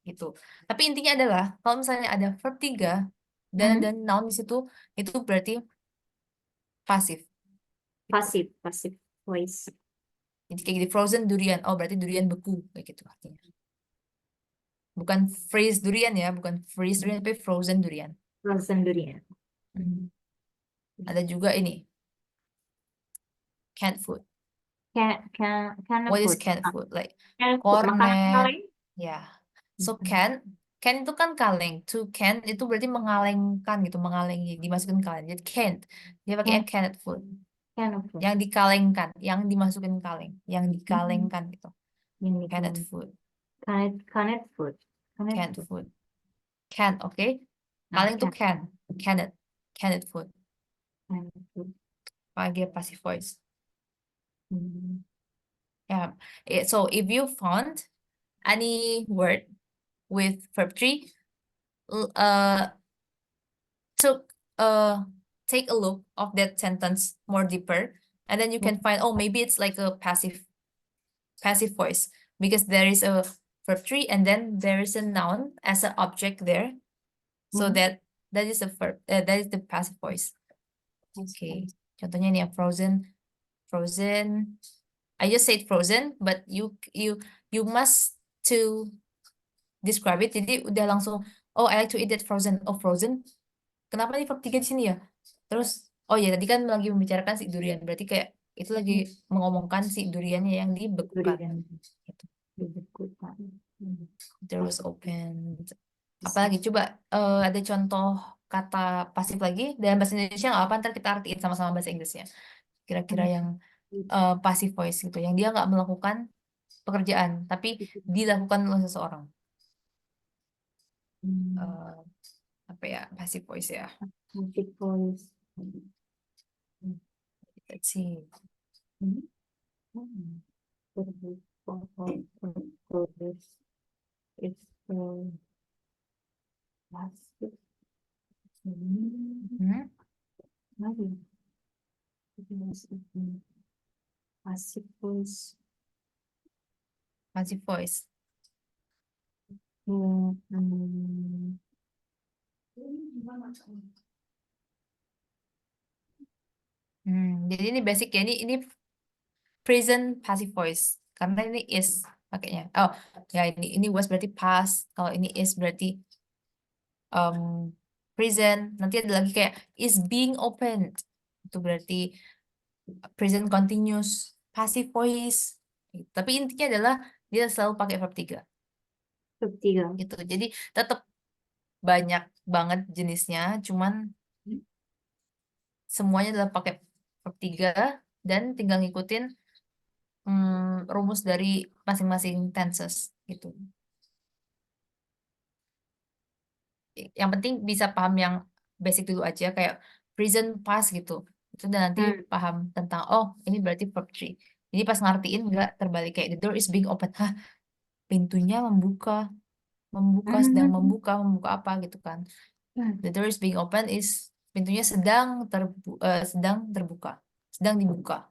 gitu. Tapi intinya adalah kalau misalnya ada verb 3 dan noun di situ itu berarti pasif. Pasif voice. Jadi kayak gitu frozen durian. Oh, berarti durian beku kayak gitu artinya. Bukan freeze durian ya, bukan freeze durian tapi frozen durian. Frozen durian. Ada juga ini. Canned food. Canned What is food. canned food? Like Canned food, makanan cornet. kaleng. Ya. So Mhm. can itu kan kaleng. To can itu berarti mengalengkan gitu, mengalengi, dimasukin kaleng. Jadi canned. Dia pakai canned food. Canned food. Yang dikalengkan, yang dimasukin kaleng, yang dikalengkan gitu. Ini Canned food. canned food. Canned food. Can, oke. Nah, Kaleng itu can. Canned food. canned food. Pakai passive voice. Hmm. Yeah. So if you found any word with verb 3, took take a look of that sentence more deeper, and then you can find, oh, maybe it's like a passive voice because there is a verb 3 and then there is a noun as an object there. So that is a verb, that is the passive voice. Okay. Contohnya nih ya, frozen. I just said frozen, but you must to describe it. Jadi udah langsung, oh, I like to eat that frozen. Oh, frozen. Kenapa nih verb 3 di sini ya? Terus, oh ya, tadi kan lagi membicarakan si durian. Berarti kayak itu lagi mengomongkan si duriannya yang dibekukan. Durian. Gitu. Dibekukan. Terus open. Apalagi coba ada contoh kata pasif lagi dalam bahasa Indonesia nggak apa, ntar kita artiin sama-sama bahasa Inggrisnya. Kira-kira yang passive voice gitu, yang dia nggak melakukan pekerjaan tapi dilakukan oleh seseorang. Apa ya passive voice ya? Passive voice. Let's see. It's passive. Passive voice. Passive voice. Jadi ini basic ya, ini present passive voice karena ini is pakainya. Oh ya, ini was berarti past, kalau ini is berarti present. Nanti ada lagi kayak is being opened, itu berarti present continuous passive voice. Tapi intinya adalah dia selalu pakai verb 3 Verb 3. gitu. Jadi tetap banyak banget jenisnya, cuman semuanya adalah pakai verb 3 dan tinggal ngikutin rumus dari masing-masing tenses gitu. Yang penting bisa paham yang basic dulu aja, kayak present past gitu. Itu dan nanti paham tentang, oh ini berarti verb 3. Jadi pas ngartiin nggak terbalik kayak the door is being open. Hah, pintunya membuka, sedang membuka apa gitu kan. The door is being open is pintunya sedang terbuka, sedang dibuka. Sedang dibuka,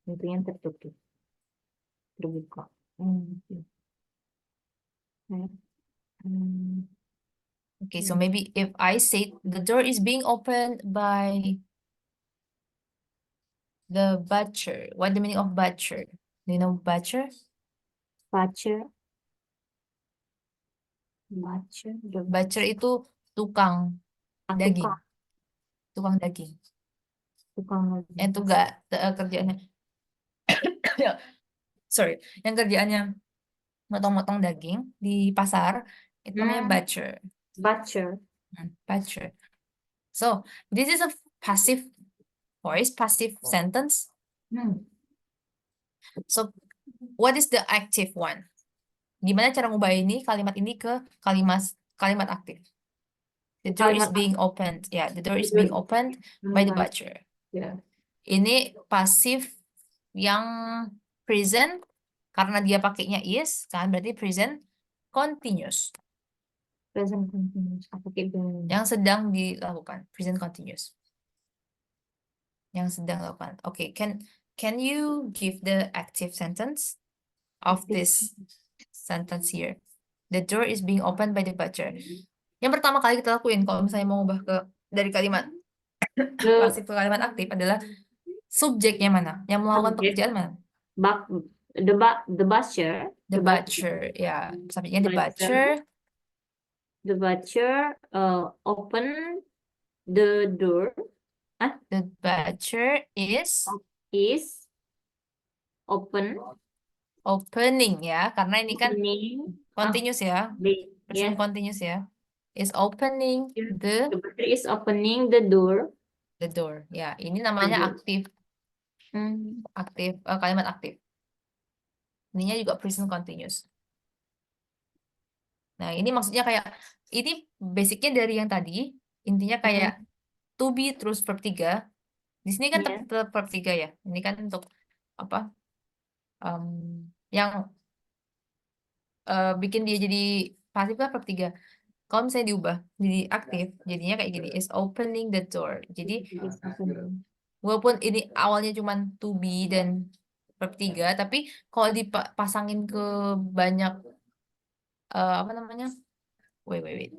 pintunya tertutup. Terbuka. Okay, so maybe if I say the door is being opened by the butcher. What the meaning of butcher? Do you know butcher? Butcher. Butcher itu tukang daging. Tukang daging. Itu enggak kerjaannya. Sorry, yang kerjaannya motong-motong daging di pasar itu namanya butcher. Butcher. So, this is a passive voice, passive sentence. So, what is the active one? Gimana cara ngubah kalimat ini ke kalimat aktif? The door is being opened. Yeah, the door is being opened by the butcher. Yeah. Ini pasif yang present karena dia pakainya is, kan berarti present continuous. Present continuous. Yang sedang dilakukan, present continuous. Yang sedang dilakukan. Okay, can you give the active sentence of this sentence here? The door is being opened by the butcher. Yang pertama kali kita lakuin kalau misalnya mau ubah dari kalimat pasif ke kalimat aktif adalah subjeknya mana? Yang melakukan pekerjaan mana? The butcher. The butcher, ya. Subjeknya the butcher. The butcher open the door. Ah, The butcher is is open, opening ya, karena ini kan opening. continuous ya, present Yes. continuous ya. Is opening The butcher is opening the door. the door. Ya, ini namanya Door. aktif, Hmm. kalimat aktif. Ininya juga present continuous. Nah, ini maksudnya kayak ini basicnya dari yang tadi, intinya kayak to be terus verb 3. Di sini kan Yes. tetap verb 3 ya. Ini kan untuk apa? Em, yang bikin dia jadi pasif kan verb 3. Kalau misalnya diubah jadi aktif, jadinya kayak gini, is opening the door. Jadi Is opening. walaupun ini awalnya cuman to be dan verb 3, tapi kalau dipasangin ke banyak apa namanya? Wait.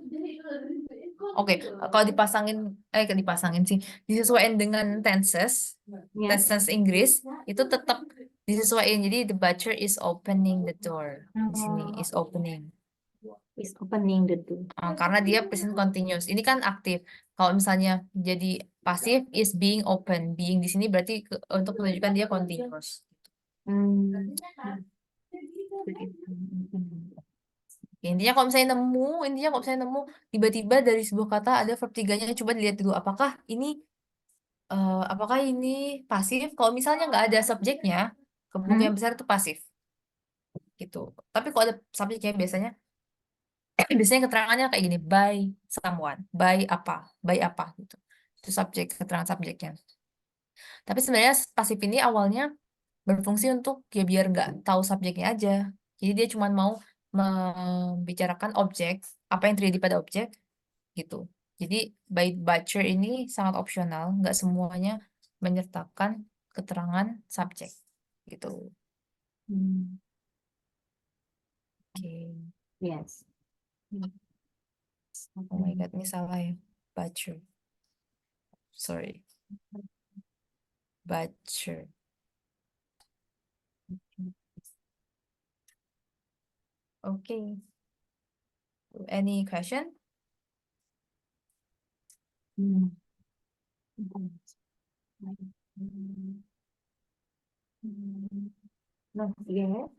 Oke, kalau dipasangin sih, disesuaikan dengan tenses, Yes. tenses Inggris, itu tetap disesuaikan. Jadi the butcher is opening the door. Di sini is opening. Is opening the door. Karena dia present continuous. Ini kan aktif. Kalau misalnya jadi pasif is being open. Being di sini berarti untuk menunjukkan dia continuous. Hmm. Intinya kalau misalnya nemu tiba-tiba dari sebuah kata ada verb 3-nya, coba dilihat dulu apakah ini pasif. Kalau misalnya nggak ada subjeknya, kemungkinan besar itu pasif gitu. Tapi kalau ada subjeknya biasanya keterangannya kayak gini, by someone, by apa gitu. Itu keterangan subjeknya. Tapi sebenarnya pasif ini awalnya berfungsi untuk ya biar nggak tahu subjeknya aja. Jadi dia cuma mau membicarakan objek, apa yang terjadi pada objek gitu. Jadi by butcher ini sangat opsional, nggak semuanya menyertakan keterangan subjek gitu. Hmm. Oke. Yes. Oh my God, ini salah ya. Butcher. Sorry. Butcher. Okay. Any question? Hmm. No, yes.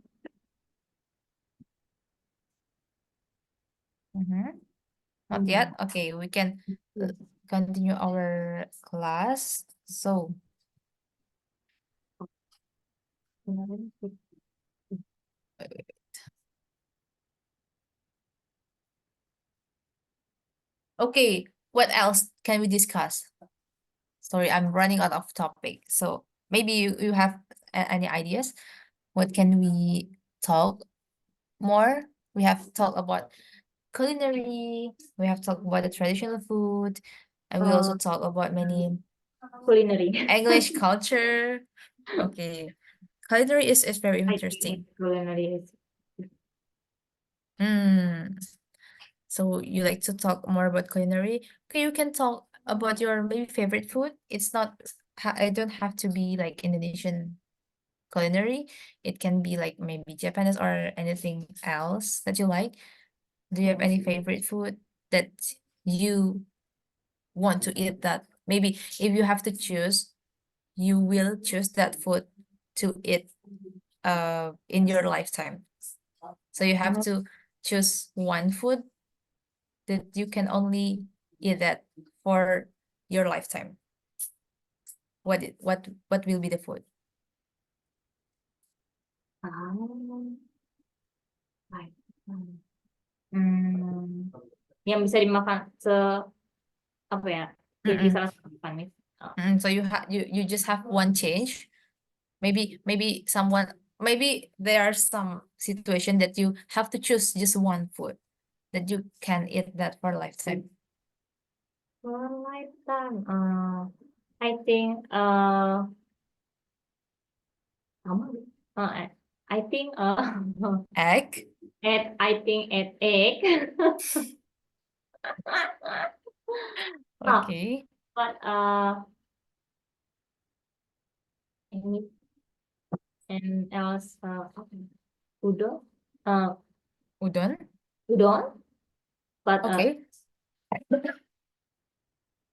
Not yet? Okay, we can continue our class. So, okay, what else can we discuss? Sorry, I'm running out of topic. So maybe you have any ideas? What can we talk more? We have talked about culinary. We have talked about the traditional food, and we also talk about many Culinary. English culture. Okay, culinary is very I think interesting. culinary is. So you like to talk more about culinary? Okay, you can talk about your maybe favorite food. It's not, I don't have to be like Indonesian culinary. It can be like maybe Japanese or anything else that you like. Do you have any favorite food that you want to eat that maybe if you have to choose, you will choose that food to eat in your lifetime? So you have to choose one food that you can only eat that for your lifetime. What will be the food? Yang bisa dimakan apa ya? Jadi salah satu makan nih. So you just have one change. Maybe there are some situation that you have to choose just one food that you can eat that for a lifetime. For lifetime, I think I think Egg. at egg. Okay. But any and else udon, Udon. udon, but Okay.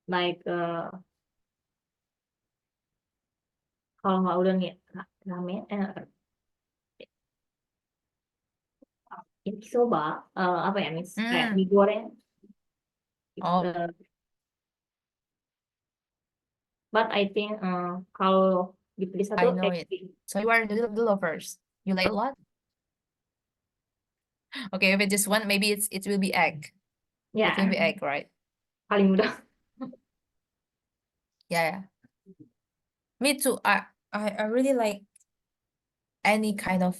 like Kalau nggak udon ya ramen, yakisoba, apa ya, kayak Mm. mie goreng. Oh, Uh, but I think kalau dipilih satu I know it. egg. So you are the lovers. You like a lot? Okay, if it's just one, maybe it will be egg. It will Ya, be egg, right? paling mudah. Yeah, yeah. Me too. I really like any kind of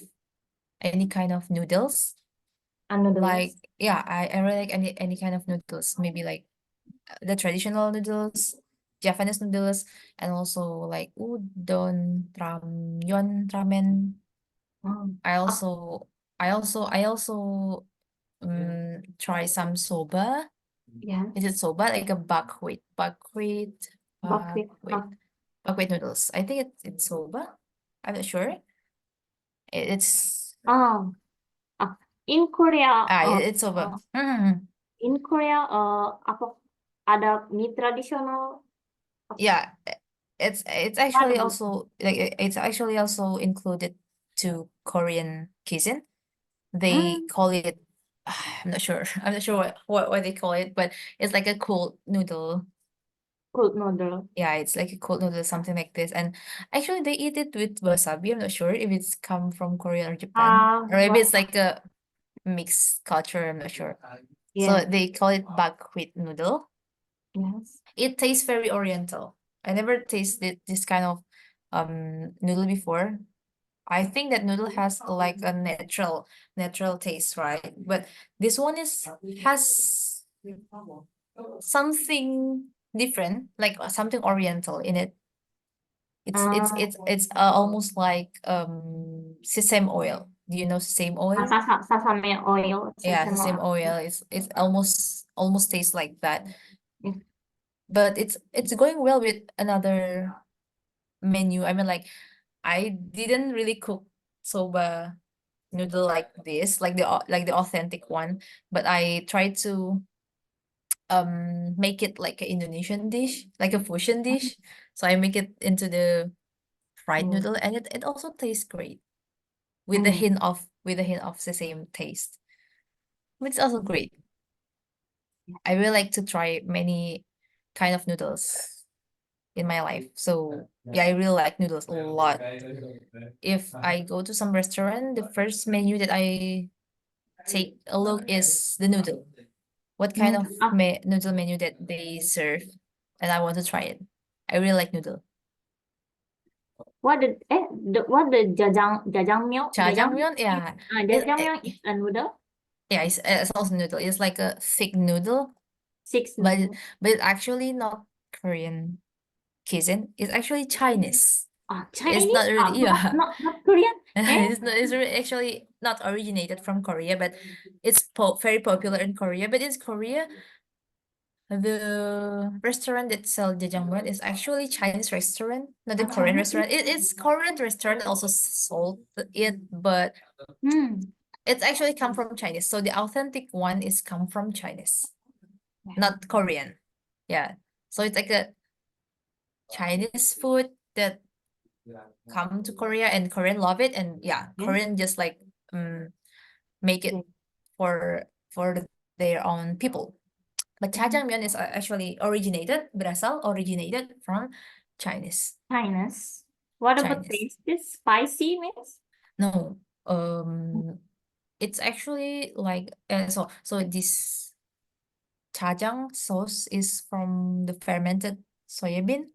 noodles. Like Noodles. yeah, I really like any kind of noodles. Maybe like the traditional noodles, Japanese noodles, and also like udon, ramyeon, ramen. Hmm. I Ah, also I also try some soba. ya, Is it soba like a bucket. buckwheat buckwheat noodles? I think it's soba. I'm not sure. It's Ah, ah, in Korea, it's soba. Mhm. in Korea, apa ada mie tradisional? Yeah, it's Mana? actually also like it's actually also included to Korean cuisine. They Hmm, call it I'm not sure. I'm not sure what they call it, but it's like a cold noodle. cold noodle. Yeah, it's like a cold noodle, something like this. And actually they eat it with wasabi. I'm not sure if it's come from Korea or Japan. Or maybe What? it's like a mixed culture, I'm not sure. So Yes, they call it buckwheat noodle. yes. It tastes very oriental. I never tasted this kind of noodle before. I think that noodle has like a natural taste, right? But this one has something different, like something oriental in it. Hmm, It's almost like sesame oil. Do you know sesame oil? sesame oil, Yeah, sesame sesame oil. oil. It's almost tastes like that. Yes. But it's going well with another menu. I mean, like I didn't really cook soba noodle like this, like the authentic one, but I tried to make it like an Indonesian dish, like a fusion dish. So I make it into the fried Hmm. noodle, and it also tastes great with Hmm. the hint of sesame taste. It's also great. I really like to try many kind of noodles in my life. So yeah, I really like noodles a lot. If I go to some restaurant, the first menu that I take a look is the noodle. What kind Hmm. of noodle menu that they serve, and I want to try it. I really like noodle. What the jajangmyeon? Jajangmyeon, yeah, Jajangmyeon is a noodle. yeah, it's also noodle. It's like a thick noodle, Six but noodle. it's actually not Korean cuisine. It's actually Chinese. It's not Chinese? really Not yeah. not Korean. Eh? It's really actually not originated from Korea, but it's very popular in Korea. But in Korea, the restaurant that sell jajangmyeon is actually Chinese restaurant, not the Korean Chinese. restaurant. It's Korean restaurant that also sold it, but Hmm. it's actually come from Chinese. So the authentic one is come from Chinese, not Korean. Yeah. So it's like a Chinese food that come to Korea and Korean love it, and yeah, Yes. Korean just like make it Yes. for their own people. But jajangmyeon is actually originated from Chinese. Chinese. What about Chinese. taste? This spicy means? No, it's actually like so this jajang sauce is from the fermented soybean,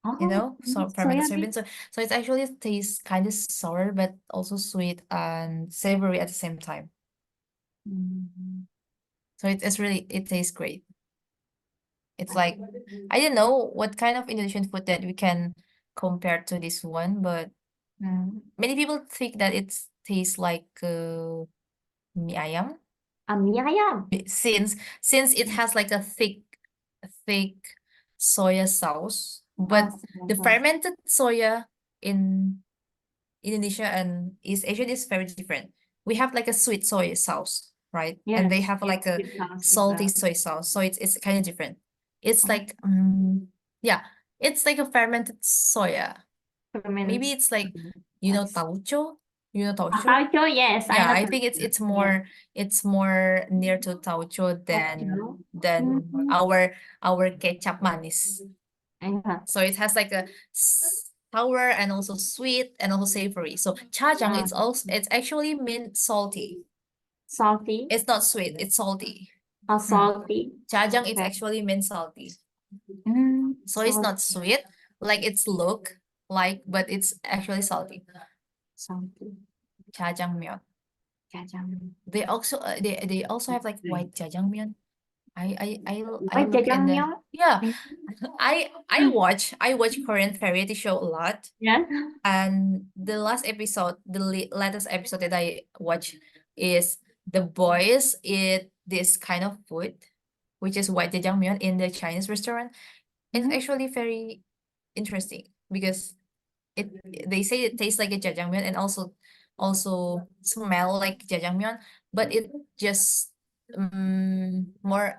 Oh, so fermented soya soybean. bean. So it actually tastes kind of sour, but also sweet and savory at the same time. Hmm. So it tastes great. It's like I don't know what kind of Indonesian food that we can compare to this one, but Hmm. many people think that it tastes like mie ayam Mie ayam. since it has like a thick soya sauce, but Soya the sauce. fermented soya in Indonesia and East Asia is very different. We have like a sweet soy sauce, right? And they Yes, have yes, like a sweet sauce is salty soy sauce. So it's kind of different. It's oh, like yeah, it's like a fermented soya. Ferment. Maybe it's like, you know, tauco? You know tauco? Tauco, yes. Yeah, know I think it's more near to tauco Tauco. than our kecap manis. Yeah. So it has like a sour and also sweet and also savory. So chajang, it's actually mean salty. Salty. It's not sweet, it's salty. Salty. Chajang, it's Okay. actually mean salty. So it's Salty. not sweet like it's look like, but it's actually salty. Salty. Jajangmyeon. Jajangmyeon. They also they also have like white jajangmyeon. I White look in the jajangmyeon? yeah. I watch Korean variety show a lot. Yeah. And the last episode, the latest episode that I watch is the boys eat this kind of food, which is white jajangmyeon in the Chinese restaurant. It's actually very interesting because it they say it tastes like a jajangmyeon and also smell like jajangmyeon, but it just more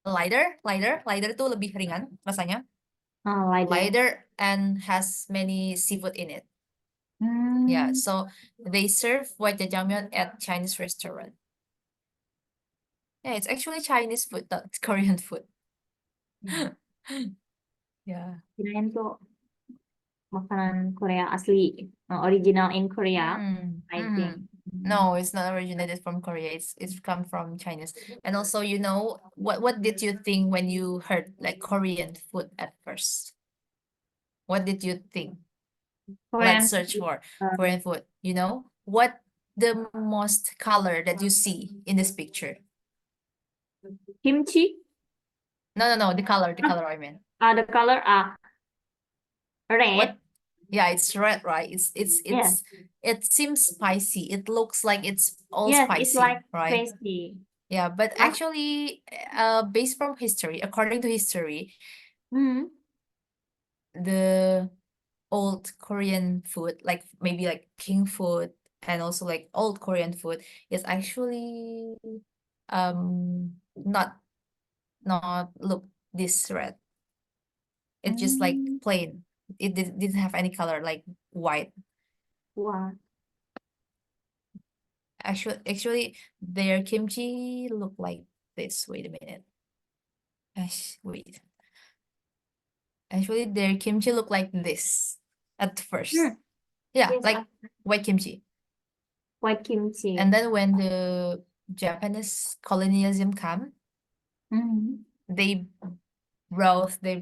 lighter tuh lebih ringan rasanya, lighter and has many seafood in it. Yeah, so they serve white jajangmyeon at Chinese restaurant. Yeah, it's actually Chinese food, not Korean food. Yeah. Kirain tuh makanan Korea asli, original in Korea, I think. No, it's not originated from Korea. It's come from Chinese. And also, you know, what did you think when you heard like Korean food at first? What did you think? Korean Let's search food, for Korean food. You know, what the most color that you see in this picture? kimchi. No, the color I mean. The color red. What? Yeah, it's red, right? Yes. It seems spicy. It looks like it's all Yes, spicy, it's like right? spicy. Yeah, but actually, based from history, according to history, the old Korean food, like maybe like king food and also like old Korean food, is actually not look this red. It's just like plain. It didn't have any color, like white. Wow. Actually, their kimchi look like this. Wait a minute. Wait. Actually, their kimchi look like this at first. Yeah, Yes, like white kimchi. white kimchi. And then when the Japanese colonialism come, they brought the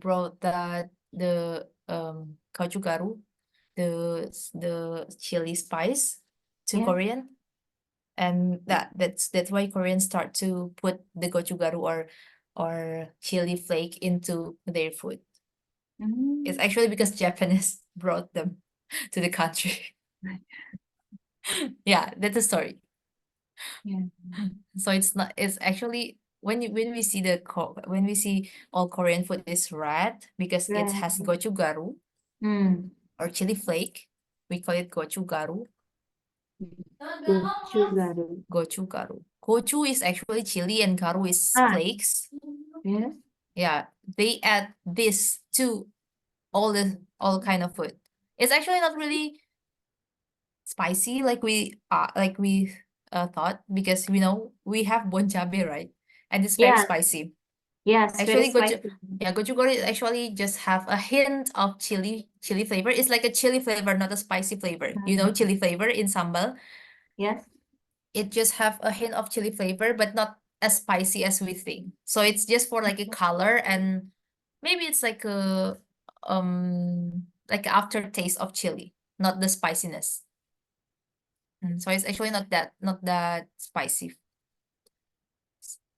gochugaru, the chili spice to Yeah. Korean. And that's why Koreans start to put the gochugaru or chili flake into their food. It's actually because Japanese brought them to the country. Yeah, that's the story. Yeah. So it's actually when we see when we see all Korean food is red because it has gochugaru or chili flake. We call it gochugaru. Gochugaru. Gochugaru. Gochu is actually chili and garu is flakes. Yes. Yeah, they add this to all kind of food. It's actually not really spicy like we thought because we have bonjabe, right? And it's very spicy. Yes, very Actually, spicy. gochugaru actually just have a hint of chili flavor. It's like a chili flavor, not a spicy flavor. You know, chili flavor in sambal. Yes. It just have a hint of chili flavor, but not as spicy as we think. So it's just for like a color and maybe it's like a aftertaste of chili, not the spiciness. So it's actually not that spicy.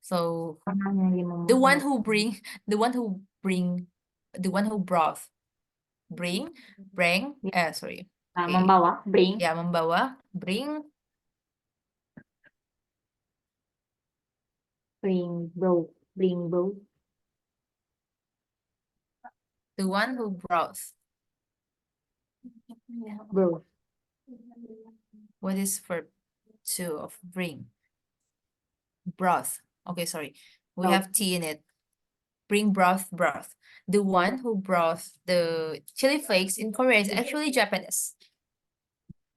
So the one who brought bring sorry. Okay. Membawa, bring. Yeah, membawa, bring Bow. Bring bow. the one who brought. Bow. What is verb two of bring? Broth. Okay, sorry. We Oh. have tea in it. bring broth. The one who brought the chili flakes in Korea is actually Japanese.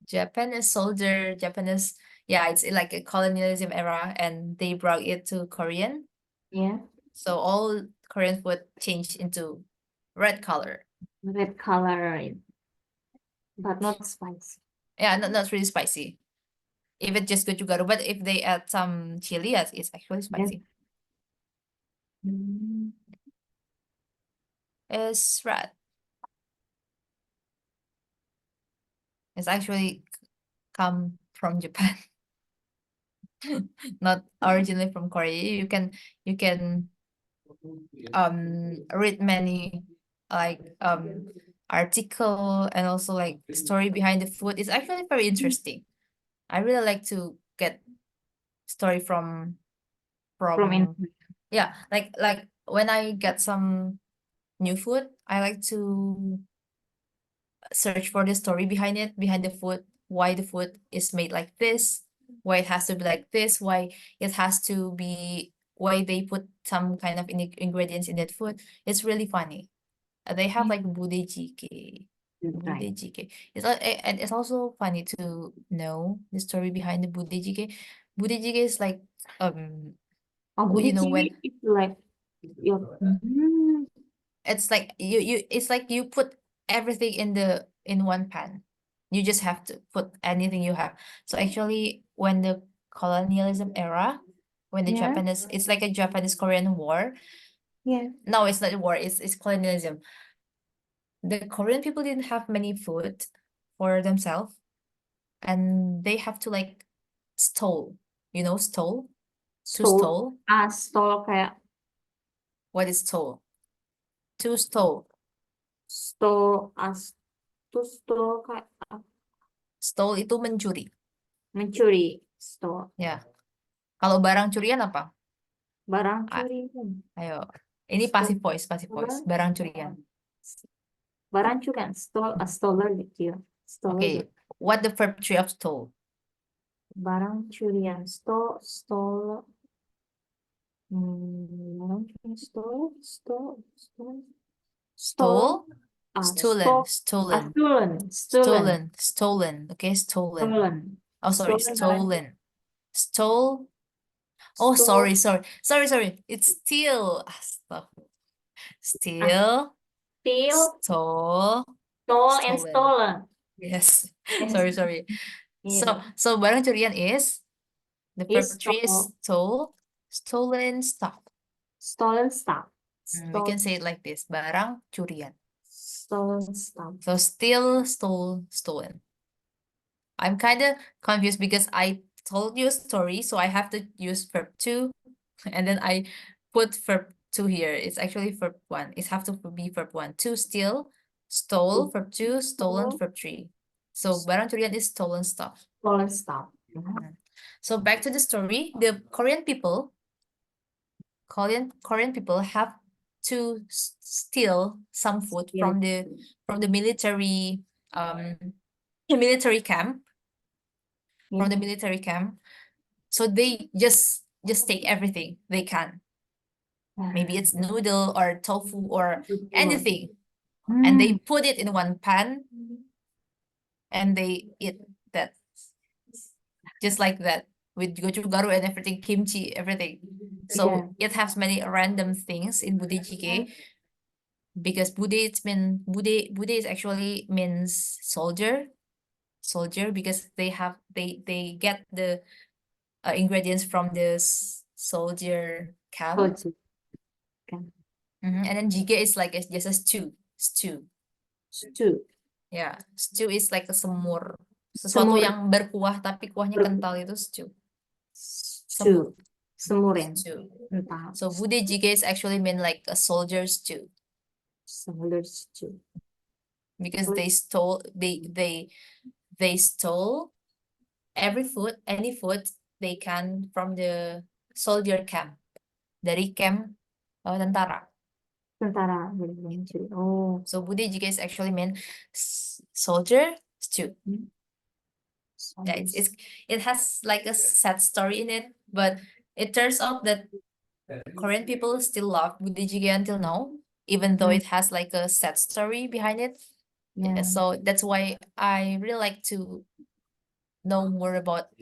Japanese soldier, Japanese, yeah, it's like a colonialism era, and they brought it to Korean. Yeah. So all Korean food changed into red color. Red color, but not spicy. Yeah, not really spicy. If it just gochu-garu, but if they add some chili, yes, it's actually spicy. Mm. It's red. It's actually come from Japan, not originally from Korea. You can read many like article and also like story behind the food. It's actually very interesting. I really like to get story from From India. yeah, like when I get some new food, I like to search for the story behind it, behind the food, why the food is made like this, why it has to be like this, why it has to be, why they put some kind of ingredients in that food. It's really funny. They have like budejjigae. Right. Budejjigae. And it's also funny to know the story behind the budejjigae. Budejjigae is like you know when It's like your it's like it's like you put everything in one pan. You just have to put anything you have. So actually when the colonialism era, when the Yeah. Japanese, it's like a Japanese Korean war. Yeah. No, it's not a war, it's colonialism. The Korean people didn't have many food for themselves, and they have to like stole. You know, stole? To stole? Stol kayak What is stole? To stole. stol stol kayak Stole itu mencuri. mencuri. Stol Ya. Kalau barang curian apa? barang Ah, curi. Ayo. Ini Stole. passive voice, passive voice. Barang curian. Barang curian. Stolen gitu ya. Stolen. Okay. What the verb tree of stole? Barang curian. Stol. Barang curian. Stol. Stole? Stolen. Stolen. Okay, stolen. Stolen. Oh, sorry, Stolen. Stole. Oh, sorry. It's steal. Steal. Steal. Stole. Stole and Stolen. stolen. Yes. Yes. Sorry. Yeah. So barang curian is the verb Is tree is stole, stolen stuff. stolen stuff. We can say it like this. Barang curian. Stolen stuff. So steal, stole, stolen. I'm kind of confused because I told you a story, so I have to use verb two, and then I put verb two here. It's actually verb one. It have to be verb one. To steal, stole, verb two, stolen, verb three. So barang curian is stolen stuff. Stolen stuff. So back to the story. The Korean people have to steal some food Yeah. from the military military camp from the military camp. So they just take everything they can. Maybe it's noodle or tofu or anything, and they put it in one pan and they eat that just like that with gochu-garu and everything, kimchi, everything. So it has many random things in budejjigae because bude is actually means soldier because they get the ingredients from the soldier camp. And then jjigae is like just a stew. Yeah, stew is like a semur, sesuatu Semur. yang berkuah tapi kuahnya kental, itu stew. Semurin. Stew. So bude jjigae is actually mean like a soldier stew because they stole any food they can from the soldier camp, dari camp tentara. Oh. So bude jjigae is actually mean soldier stew. Yeah, it has like a sad story in it, but it turns out that Korean people still love Budae until now, even though Mm. it has like a sad story behind it. Yeah. So that's why I really like to know more about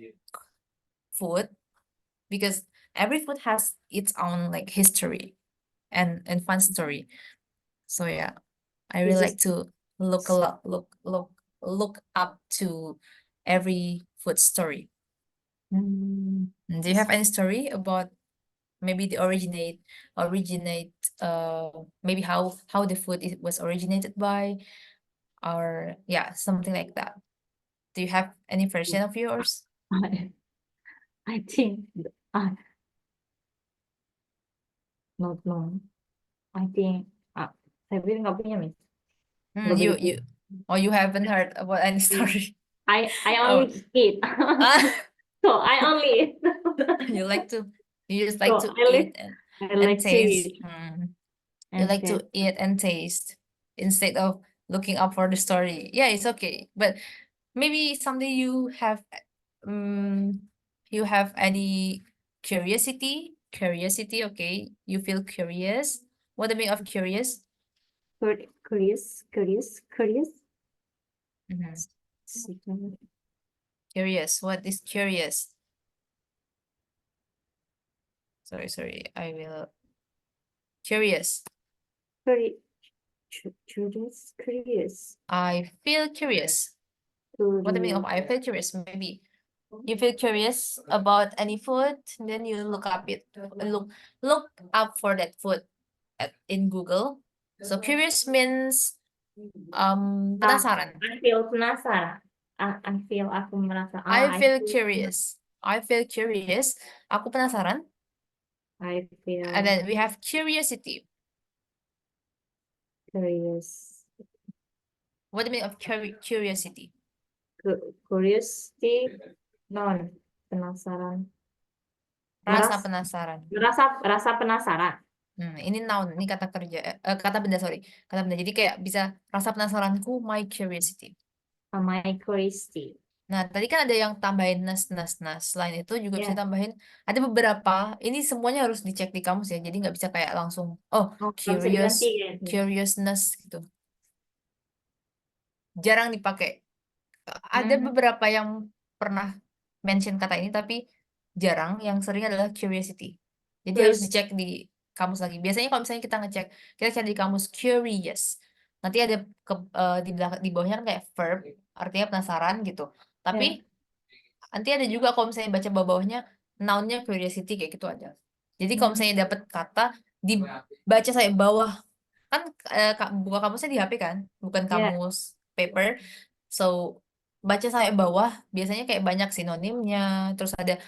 food, because every food has its own like history and fun story. So yeah, I It's really just like to look a lot, look up to every food story. mm, Do you have any story about maybe the originate maybe how the food was originated by, or yeah, something like that? Do you have any version of yours? I, I think I not know. I think saya pikir nggak punya Miss. Nggak You begitu. you haven't heard about any story? I Oh. only eat. Ah, So I only eat. you like to you just So like to I like eat I and like to taste. eat You and like to taste. eat and taste instead of looking up for the story. Yeah, it's okay. But maybe someday um you have any curiosity, okay? You feel curious. What the meaning of curious? Curious. Mhm. Curious. What is curious? Sorry. I will curious. Curious. I feel curious. What the meaning of I feel curious? Maybe you feel curious about any food, and then you look up for that food in Google. So curious means penasaran. I feel penasaran. I feel aku merasa. I feel curious. I feel curious. Aku penasaran. I feel And then we have curiosity. curious. What do you mean of curiosity? Curiosity. Non. Penasaran. Rasa penasaran. Rasa penasaran. Ini noun, ini kata kerja, kata benda, sorry. Kata benda. Jadi kayak bisa rasa penasaranku, my curiosity. My curiosity. Nah, tadi kan ada yang tambahin nas. Selain itu juga bisa Yeah. tambahin, ada beberapa, ini semuanya harus dicek di kamus ya. Jadi nggak bisa kayak langsung, oh, Nggak bisa diganti ya. curiousness gitu. Jarang dipakai. Ada beberapa yang pernah mention kata ini, tapi jarang. Yang sering adalah curiosity. Jadi harus dicek di kamus lagi. Biasanya kalau misalnya kita ngecek, kita cari di kamus curious. Nanti ada di belakang, di bawahnya kan kayak verb, artinya penasaran gitu. Tapi nanti ada juga kalau misalnya baca bawah-bawahnya, nounnya curiosity kayak gitu aja. Jadi kalau misalnya dapat kata, dibaca saya bawah. Kan buka kamusnya di HP kan, bukan Yeah. kamus paper. So, baca sampai bawah, biasanya kayak banyak sinonimnya, terus ada,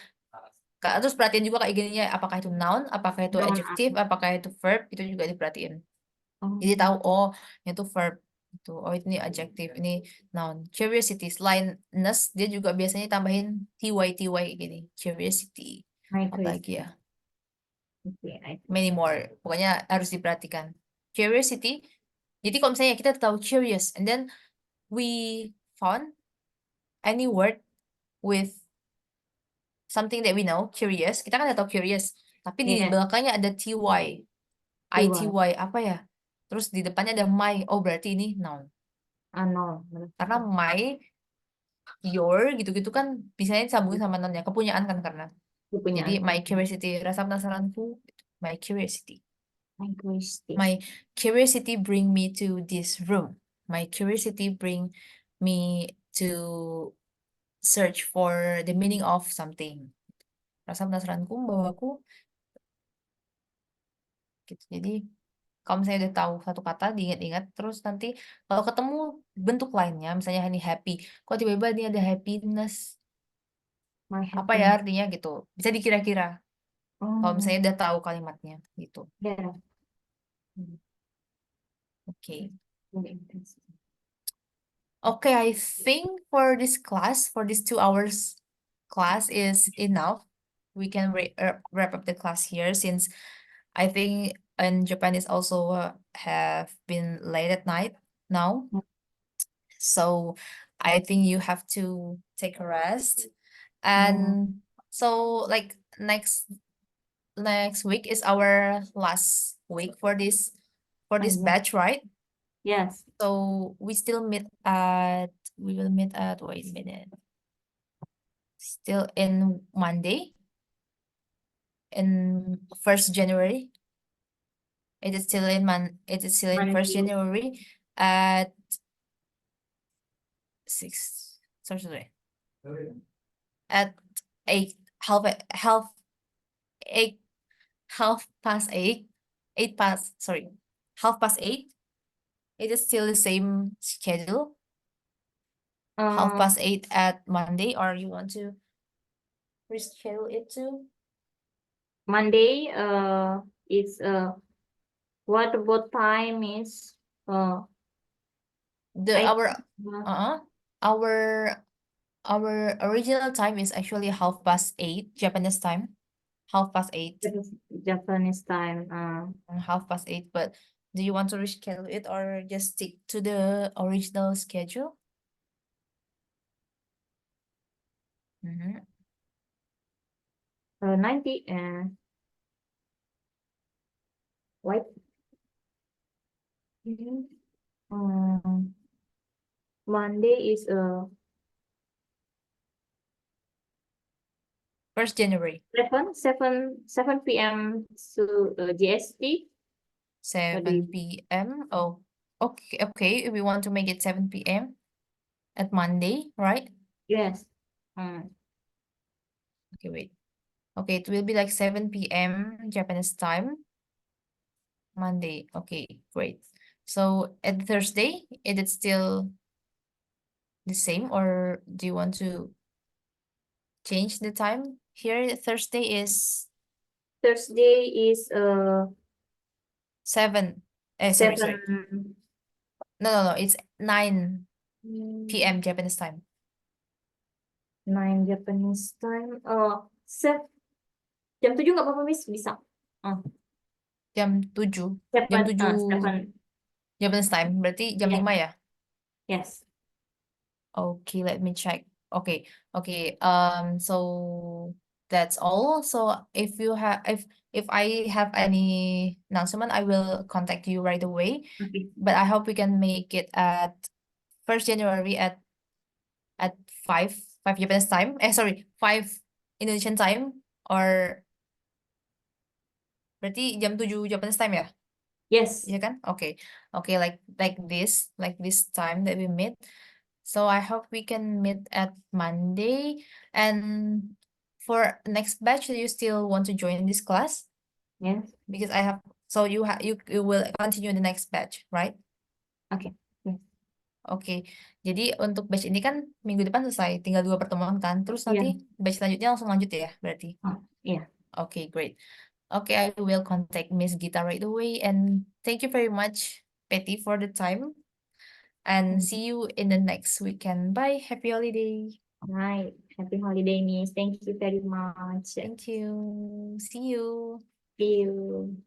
terus perhatiin juga kayak gininya, apakah itu noun, apakah itu Noun. adjective, apakah itu verb, itu juga diperhatiin. Oh. Jadi tahu, oh, itu verb. Itu, oh ini adjective, ini noun. Curiosity, selain ness, dia juga biasanya tambahin ty gini. Curiosity. My Apalagi ya? Okay, Many more. Pokoknya harus diperhatikan. Curiosity. Jadi kalau misalnya kita tahu curious, and then we found any word with something that we know, curious. Kita kan udah tahu curious. Tapi di Yeah. belakangnya ada ty. ity, apa ya? Terus di depannya ada my. Oh, berarti ini noun. No. Karena my, your, gitu-gitu kan bisanya disambungin sama noun ya. Kepunyaan kan karena. Jadi my curiosity, rasa penasaranku, my curiosity. My curiosity. My curiosity bring me to this room. My curiosity bring me to search for the meaning of something. Rasa penasaranku membawaku gitu. Jadi kalau misalnya udah tahu satu kata, diingat-ingat, terus nanti kalau ketemu bentuk lainnya, misalnya ini happy, kok tiba-tiba ini ada happiness, apa ya artinya gitu, bisa dikira-kira kalau misalnya udah tahu kalimatnya gitu. Yeah. Okay. Okay, I think for this class, for this 2 hours class is enough. We can wrap up the class here, since I think in Japan is also have been late at night now. So I think you have to take a rest. And so like next next week is our last week for this yeah. batch, right? Yes. So we will meet at, wait a minute. Still in Monday, in 1st January. It is still in 1st Monday. January at 6, sorry, at 8, half 8, half past 8, 8 past, sorry, half past 8. It is still the same schedule, half Uh, past 8 at Monday, or you want to reschedule it to Monday, it's what time is the I uh our original time is actually half past 8 Japanese time, half past 8, Japanese time. half past 8. But do you want to reschedule it or just stick to the original schedule? 90 wait. Um, Monday is 1st January, 7 p.m. to GST. 7 p.m. Oh, okay. If we want to make it 7 p.m. at Monday, right? Yes. Okay, wait. Okay, it will be like 7 p.m. Japanese time, Monday. Okay, great. So at Thursday, is it still the same, or do you want to change the time? Here, Thursday is Thursday is 7. Sorry. 7 No. It's 9 p.m. Japanese time. 9 Japanese time. Jam 7 nggak apa-apa, Miss? Bisa. Jam 7. 7, Jam 7 7. Japanese time. Berarti jam Yeah. 5 ya? Yes. Okay, let me check. Okay. So that's all. So if I have any announcement, I will contact you right away. Okay. But I hope we can make it at 1st January at 5 Japanese time. Sorry, 5 Indonesian time, or berarti jam 7 Japanese time ya? Yes. Iya kan? Okay. Like this time that we meet. So I hope we can meet at Monday. And for next batch, do you still want to join this class? Yes. Because I have, so you will continue in the next batch, right? Okay. Yes. Oke. Jadi untuk batch ini kan minggu depan selesai, tinggal 2 pertemuan kan. Terus Iya. nanti batch selanjutnya langsung lanjut ya, berarti. Iya. Okay, great. Okay, I will contact Miss Gita right away. And thank you very much, Peti, for the time. And see you in the next weekend. Bye. Happy holiday. Right. Happy holiday, Miss. Thank you very much. Thank you. See you. See you.